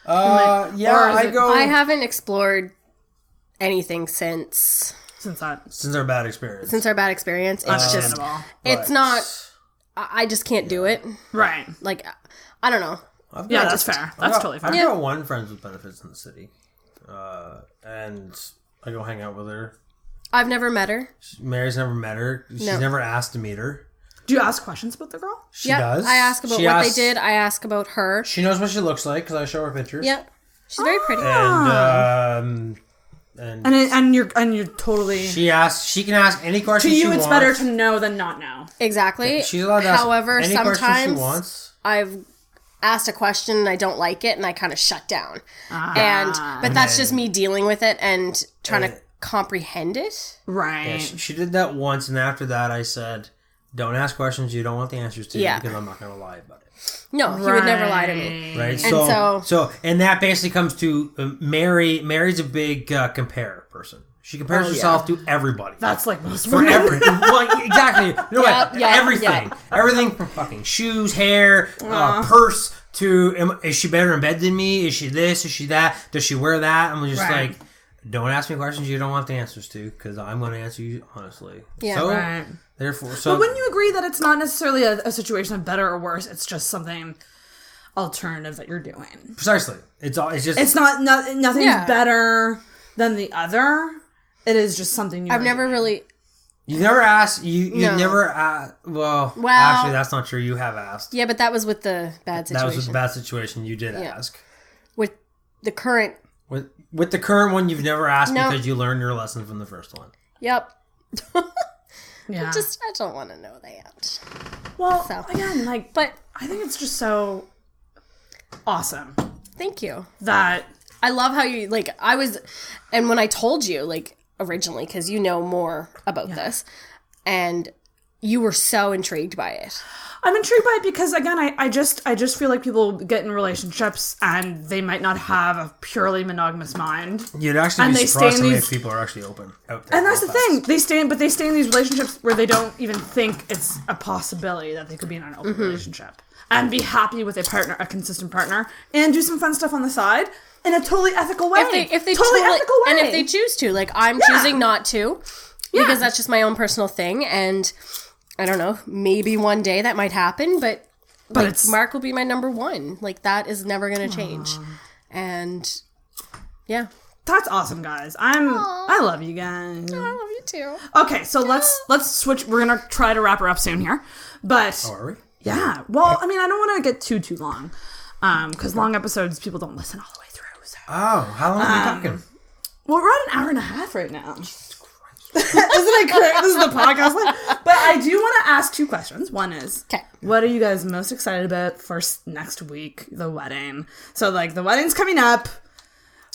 Yeah,
or is
I
it-
go
I haven't explored anything since
since our bad experience.
our bad experience. It's just
Understandable.
it's not. I just can't do it.
Right.
Like I don't know.
Yeah, that's fair. That's totally fair.
I've got one friends with benefits in the city, and I go hang out with her.
I've never met her.
Mary's never met her. She's
No.
never asked to meet her.
Do you ask questions about the girl?
She
Yep,
does.
I ask about
She
what
asks-
they did. I ask about her.
She knows what she looks like because I show her pictures.
Yep. She's very pretty.
And you're totally...
she asks. She can ask any
To
question
you,
she
it's
wants.
better to know than not know.
Exactly.
She's allowed to ask
However,
any question she
sometimes
wants.
I've asked a question and I don't like it and I kind of shut down.
Ah.
But that's just me dealing with it and trying to comprehend it.
Right.
Yeah, she did that once, and after that, I said, "Don't ask questions you don't want the answers to,
Yeah.
because I'm not going to lie about it."
No, he would never lie to me.
Right.
And
And that basically comes to Mary. Mary's a big compare person. She compares herself to everybody.
That's like most
For
women.
everything. Well, exactly. You know what?
Yeah,
Everything.
yeah.
Everything from fucking shoes, hair, purse, is she better in bed than me? Is she this? Is she that? Does she wear that? I'm just like, don't ask me questions you don't want the answers to, because I'm going to answer you honestly.
Yeah.
So, therefore,
But wouldn't you agree that it's not necessarily a situation of better or worse? It's just something alternative that you're doing.
Precisely. It's
not nothing's better than the other. It is just something
I've never really.
You never asked. You never asked. Well, actually, that's not true. You have asked.
Yeah, but that was with the bad situation.
That was with the bad situation. You did ask.
With the current.
With the current one, you've never asked because you learned your lesson from the first one.
Yep.
Yeah.
I don't want to know that.
Well, again,
but
I think it's just so awesome.
Thank you.
That
I love how you and when I told you originally, because you know more about this, and you were so intrigued by it.
I'm intrigued by it because, again, I just feel like people get in relationships and they might not have a purely monogamous mind.
You'd actually be surprised how many people are actually open out there.
And that's the thing. They stay in these relationships where they don't even think it's a possibility that they could be in an open relationship and be happy with a consistent partner, and do some fun stuff on the side in a totally ethical way.
If they
totally ethical way.
And if they choose to, I'm choosing not to, because that's just my own personal thing, and I don't know, maybe one day that might happen, but Mark will be my number one. That is never going to change. And yeah.
That's awesome, guys. I love you guys.
I love you too.
Okay, so let's switch. We're going to try to wrap her up soon here. But
are we?
Yeah. Well, I mean, I don't want to get too long. Because long episodes, people don't listen all the way through. So.
Oh, how long are we talking?
Well, we're at an hour and a half right now. Isn't it correct? This is the podcast. But I do want to ask 2 questions. One is, what are you guys most excited about for next week? The wedding. So, the wedding's coming up.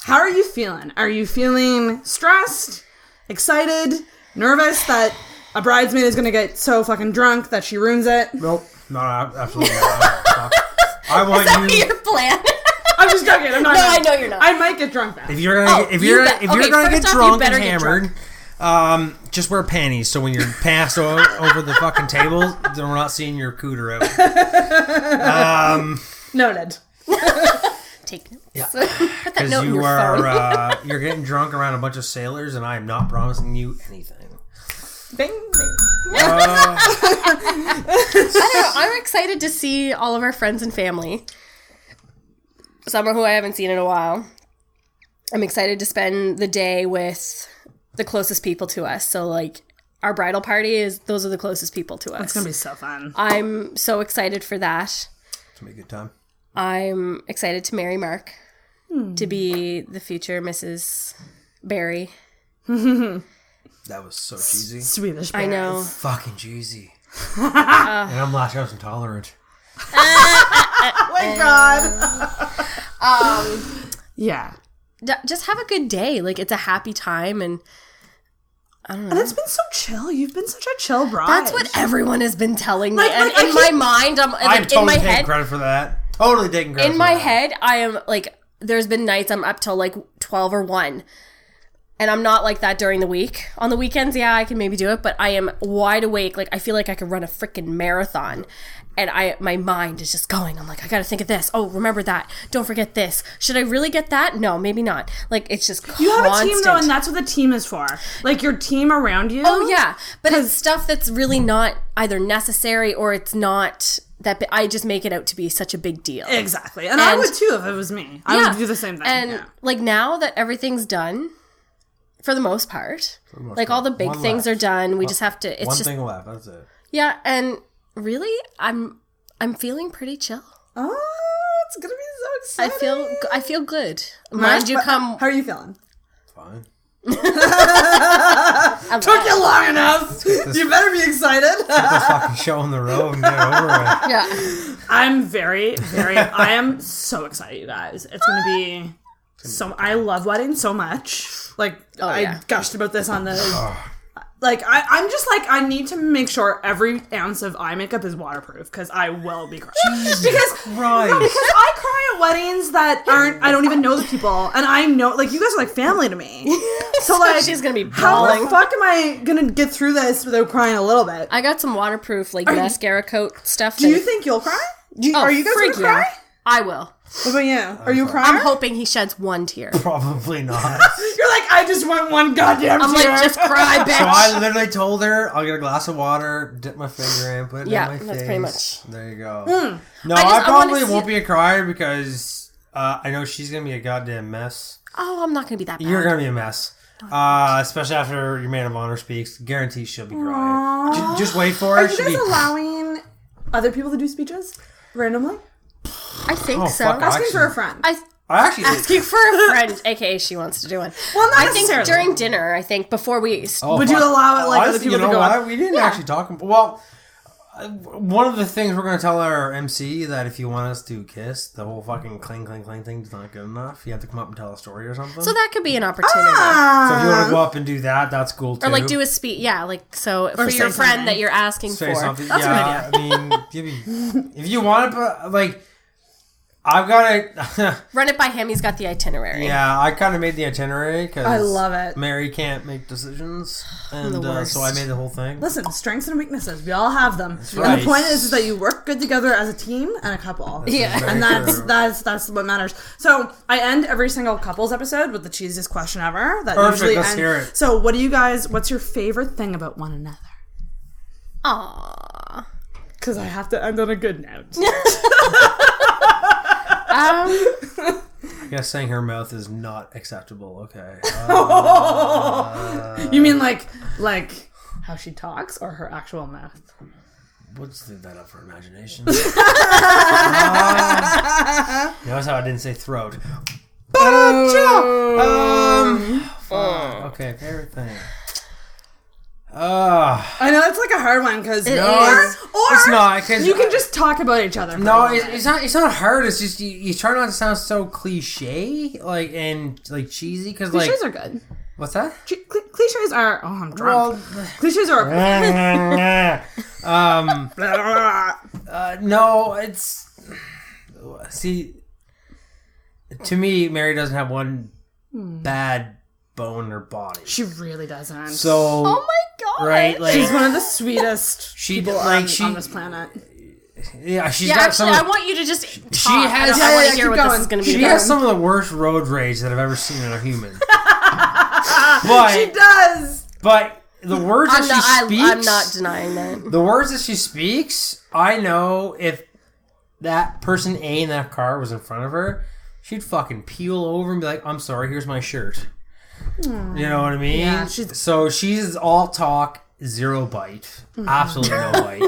How are you feeling? Are you feeling stressed, excited, nervous that a bridesmaid is going to get so fucking drunk that she ruins it?
Nope. No, absolutely not. I want
is that your plan?
I'm just joking. I'm not.
No, I know you're not.
I might get drunk now.
If you're gonna get drunk and hammered, just wear panties. So when you're passed over the fucking table, then we're not seeing your cooter out.
Noted.
Take notes.
Yeah,
Put that note
because
in your phone.
You're getting drunk around a bunch of sailors, and I am not promising you anything.
Bing, bing.
I don't know. I'm excited to see all of our friends and family. Some who I haven't seen in a while. I'm excited to spend the day with the closest people to us. So, our bridal party those are the closest people to us.
It's going to be so fun.
I'm so excited for that.
It's going to be a good time.
I'm excited to marry Mark. To be the future Mrs. Barry.
That was so cheesy.
Swedish berries.
I know.
Fucking cheesy. And I'm lactose intolerant.
Oh my god. Yeah.
Just have a good day. It's a happy time, and I don't know.
And it's been so chill. You've been such a chill bride.
That's what everyone has been telling me. And in my mind, I'm
totally
in my
taking
head.
credit for that. Totally taking credit
In my head, I am there's been nights I'm up till 12 or 1. And I'm not like that during the week. On the weekends, yeah, I can maybe do it, but I am wide awake. I feel like I could run a freaking marathon. And my mind is just going. I'm I gotta think of this. Oh, remember that. Don't forget this. Should I really get that? No, maybe not. It's just constant.
You have a team, though, and that's what the team is for. Your team around you.
Oh, yeah. But it's stuff that's really not either necessary or it's not that I just make it out to be such a big deal.
Exactly. And I would, too, if it was me. I would do the same thing.
And, now that everything's done, for the most part, all the big things are done. We just have to... It's
one
just,
thing left. That's it.
Yeah, and really, I'm feeling pretty chill.
Oh, it's gonna be so exciting.
I feel good. Mind you,
How are you feeling?
Fine.
Took you long enough. You better be excited.
Get this fucking show on the road and get it over with.
Yeah.
I'm very, very... I am so excited, you guys. It's gonna be... I love weddings so much. I gushed about this on the... I'm just I need to make sure every ounce of eye makeup is waterproof because I will be crying. Because I cry at weddings that aren't, I don't even know the people, and I know, you guys are family to me. So
she's gonna be
how
bawling.
the fuck am I gonna get through this without crying a little bit?
I got some waterproof mascara coat stuff.
Do you think you'll cry? Are you guys gonna cry?
I will.
What about you? Are you a crier?
I'm hoping he sheds one tear.
Probably not.
You're like, I just want one goddamn
I'm
tear.
like, just cry, bitch.
So I literally told her, I'll get a glass of water, dip my finger in, put it in my face.
That's pretty much.
There you go. No,
I
I probably
wanna
won't
see-
be a crier because I know she's going to be a goddamn mess.
Oh, I'm not going to be that bad.
You're going to be a mess. Especially after your man of honor speaks. Guarantee she'll be crying. Just wait for her.
Are you guys allowing other people to do speeches randomly?
I think so.
fuck,
Asking for a friend.
I actually
Asking for a friend, aka she wants to do one.
Well, not
I think
necessarily.
during dinner, before we...
Would you allow it, like, other people
you know
to go
what?
up?
We didn't actually talk. Well, one of the things we're going to tell our MC that if you want us to kiss, the whole fucking clang thing is not good enough. You have to come up and tell a story or something.
So that could be an opportunity.
So if you want to go up and do that, that's cool too.
Or like do a speech. Yeah, like so for
say
your friend
something.
that you're asking
say
for.
something.
That's a
yeah, I mean, if you want to, like, I've got to.
Run it by him. He's got the itinerary.
Yeah, I kind of made the itinerary because
I love it.
Mary can't make decisions, and
The worst.
so I made the whole thing.
Listen, strengths and weaknesses. We all have them. And
right.
the point is that you work good together as a team and a couple.
Yeah.
Very
And that's
true.
what matters. So I end every single couples episode with the cheesiest question ever. That
Perfect,
usually
let's
end-
hear it.
So what do you guys? What's your favorite thing about one another?
Aww.
Because I have to end on a good note.
I guess saying her mouth is not acceptable. Okay.
You mean like how she talks or her actual mouth?
Let's leave that up for imagination. Notice how I didn't say throat. Okay, favorite thing.
I know it's like a hard one because
It is.
or
It's not, 'cause
you can just talk about each other. For
No,
a little
it's not. It's not hard. It's just you try not to sound so cliche, like and like cheesy. Because like,
cliches are good.
what's that?
Cliches are. Oh, I'm drunk. Cliches are.
No, it's see. To me, Mary doesn't have one bad bone in her body.
She really doesn't.
So,
Oh my god.
right, like
She's one of the sweetest
She-
people
like,
on,
she-
on this planet.
yeah, she's
Yeah,
got
actually,
some.
I want you to just talk.
She has-
I
Yeah,
want
yeah,
to hear
keep
what
going.
this is going to be.
She
about.
has some of the worst road rage that I've ever seen in a human.
She
But
does.
the words that she speaks,
I'm not denying that.
the words that she speaks, I know if that person A in that car was in front of her, she'd fucking peel over and be like, "I'm sorry, here's my shirt." You know what I mean?
Yeah,
so she's all talk, zero bite, absolutely no bite.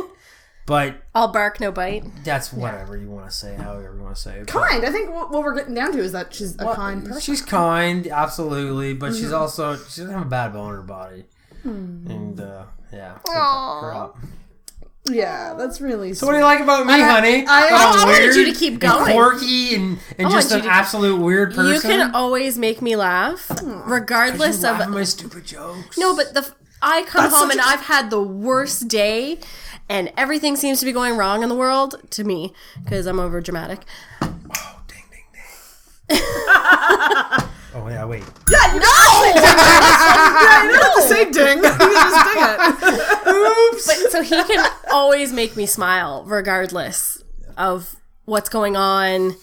But
All bark, no bite.
that's whatever you want to say, however you want to say it.
Kind. I think what we're getting down to is that she's a kind person.
She's kind, absolutely, but she's also she doesn't have a bad bone in her body, and yeah. her up.
Yeah, that's really.
So what do you like about me, honey?
I
I'm
wanted
weird
you to keep
and
going.
quirky and just
want you
an
to-
absolute weird person.
You can always make me laugh, regardless
You laugh
of.
at my stupid jokes.
No, but I come
That's
home
such
and
a-
I've had the worst day, and everything seems to be going wrong in the world to me because I'm over dramatic.
Oh, ding, ding, ding. Oh yeah, wait.
Yeah, you don't have to say ding. You can just ding it.
But so he can always make me smile, regardless of what's going on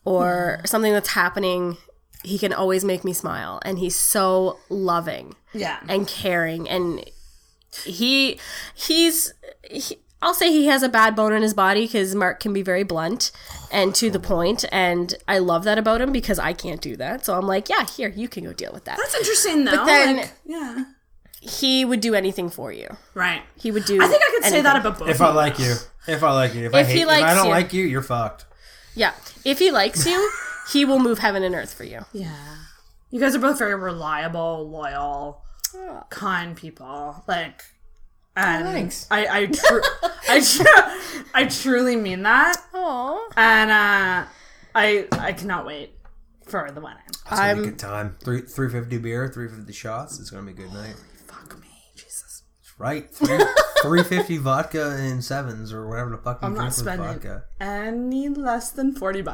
or something that's happening. He can always make me smile, and he's so loving
Yeah.
and caring, and I'll say he has a bad bone in his body because Mark can be very blunt and to the point, and I love that about him because I can't do that. So I'm like, yeah, here, you can go deal with that.
That's interesting, though.
But then-
like, yeah.
He would do anything for you.
Right.
He would do.
I think I could say
anything.
that about both.
If I like you, if I like you, if I
If he
hate, if
likes
I don't
you.
like you, you're fucked.
Yeah, if he likes you, he will move heaven and earth for you.
Yeah. You guys are both very reliable, loyal, kind people. Like, and
Thanks.
I truly mean that.
Aww.
And I cannot wait for the wedding.
It's gonna be a good time. 350 beer, 350 shots. It's gonna be a good night.
Fuck me, Jesus.
That's right. 350 vodka and sevens or whatever the fuck you
I'm
drink
not
with
spending
vodka.
any less than $40.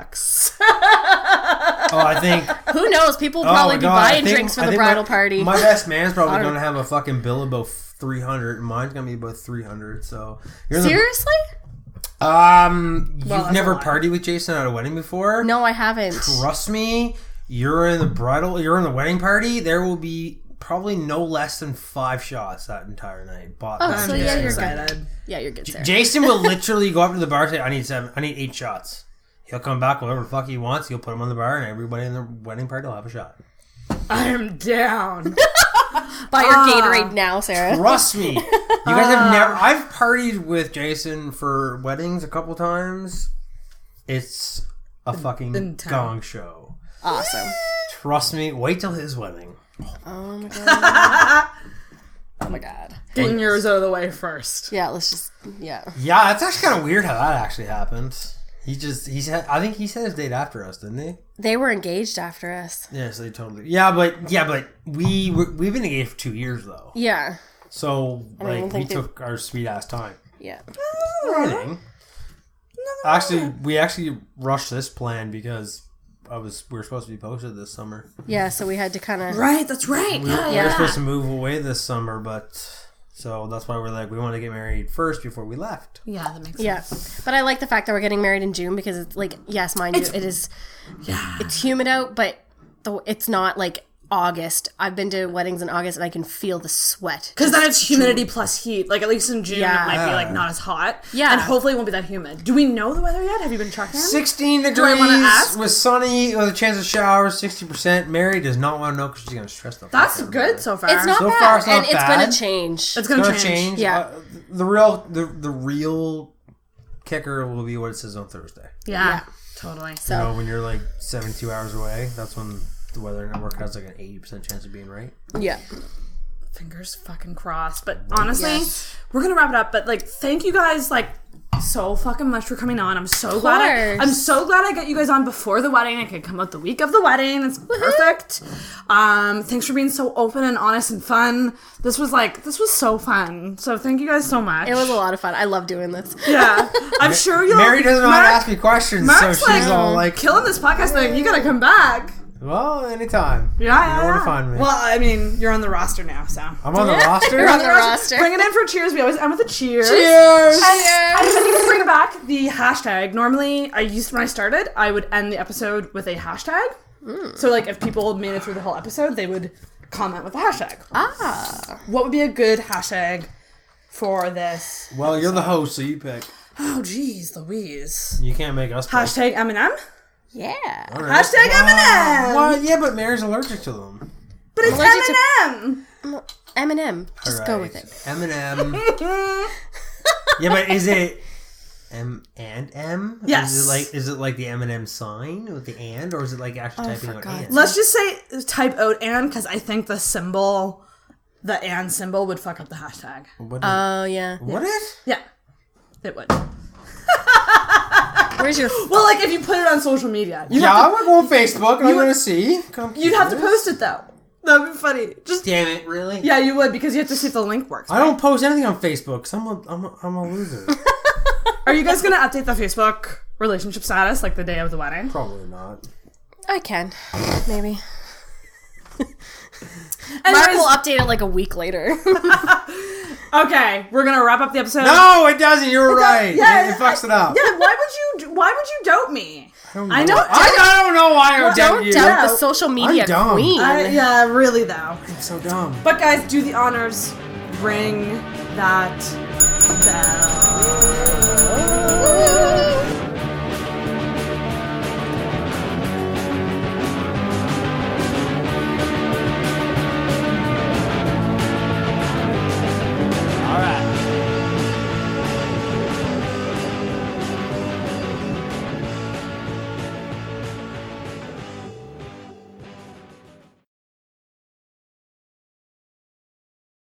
Oh, I think.
Who knows? People will
Oh
probably
my
be
God, I
buying
think-
drinks for
I
the
think
bridal party.
My best man's probably
I don't-
gonna have a fucking bill about 300, and mine's gonna be about 300. So you're in
Seriously?
You've
that's
never
a lie.
partied with Jason at a wedding before?
No, I haven't.
Trust me, you're in the wedding party. There will be probably no less than 5 shots that entire night.
Oh, so yeah, you're
excited.
good. Yeah, you're good, Sarah.
Jason will literally go up to the bar and say, I need 8 shots. He'll come back whatever the fuck he wants. He'll put them on the bar and everybody in the wedding party will have a shot.
I'm down.
Buy your Gatorade now, Sarah.
Trust me. You guys have never... I've partied with Jason for weddings a couple times. It's a fucking
intense.
gong show.
Awesome.
Trust me. Wait till his wedding.
Oh my god. Oh my god.
Getting yours out of the way first.
Yeah, let's just... Yeah.
Yeah, it's actually kind of weird how that actually happened. I think he said his date after us, didn't he?
They were engaged after us.
Yes, they totally. Yeah, but we've been engaged for 2 years though.
Yeah.
So
I don't
we
think
took our sweet ass time.
Yeah.
Wedding. Actually, we actually rushed this plan because we were supposed to be posted this summer.
Yeah, so we had to kind of...
Right, that's right.
We were supposed to move away this summer, but so that's why we're like we want to get married first before we left.
Yeah, that makes
Yeah.
sense.
But I like the fact that we're getting married in June because it's like, yes, mind you, it is...
Yeah.
It's humid out, but it's not like August. I've been to weddings in August and I can feel the sweat.
Because then it's humidity plus heat. Like, at least in June,
Yeah.
it might be, like, not as hot.
Yeah.
And hopefully it won't be that humid. Do we know the weather yet? Have you been checking?
16
Do I wanna
degrees
ask?
with sunny with a chance of showers, 60%. Mary does not want to know because she's going to stress the fuck
That's
out.
good so far.
It's not
So
bad.
far, it's not
and it's
bad.
going to change.
It's
It's
going
going
to
to change.
Yeah.
The real kicker will be what it says on Thursday.
Yeah. Totally.
You
So,
know, when you're like 72 hours away, that's when the Weather Network has like an 80% chance of being right.
yeah.
Fingers fucking crossed. But honestly,
Yes.
we're gonna wrap it up. But like, thank you guys like so fucking much for coming on. I'm so glad I got you guys on before the wedding. I could come out the week of the wedding. It's perfect. Thanks for being so open and honest and fun. This was so fun. So thank you guys so much.
It was a lot of fun. I love doing this.
Yeah. I'm sure you'll
Mary doesn't know how to ask me questions,
Mark's
so she's all like,
killing this podcast thing. You gotta come back.
well, anytime.
Yeah,
You know where to find me.
Well, I mean, you're on the roster now, so.
I'm on the roster.
You're on the roster.
Bring it in for cheers. We always end with a cheers.
Cheers!
I just need to bring back the hashtag. Normally, when I started, I would end the episode with a hashtag. So, like, if people made it through the whole episode, they would comment with the hashtag.
Ah.
What would be a good hashtag for this?
Well, you're the host, so you pick.
Oh, geez, Louise.
You can't make us pick.
Hashtag Eminem?
Yeah.
All right.
Hashtag Eminem!
Well, yeah, but Mary's allergic to them.
But it's
allergic to-
Eminem!
Eminem. Just go
All
with
right.
it.
Eminem. Yeah, but is it M and M?
Yes.
Is it like the M&M sign with the and, or is it like actually typing
for
out
God's
and?
Let's just say type out and, because I think the and symbol would fuck up the hashtag.
What is
Oh, yeah.
What is?
Yeah, it would.
Where's your...
Well, like if you put it on social media,
Yeah, I'm gonna go on Facebook and I'm gonna see.
you'd have to post it though. That'd be funny. Just
Damn it, really?
yeah, you would, because you have to see if the link works.
I don't post anything on Facebook because I'm a loser.
Are you guys gonna update the Facebook relationship status like the day of the wedding?
Probably not.
I can. Maybe. Mark
Anyways,
will update it like a week later.
okay, we're gonna wrap up the episode.
No, it doesn't. You're right.
yeah,
it fucks it up.
Yeah, why would you doubt me?
I
know-
I don't know why I would doubt
Don't
you.
doubt the social media
I'm dumb.
queen.
Yeah, really though.
I'm so dumb.
But guys, do the honors. Ring that bell.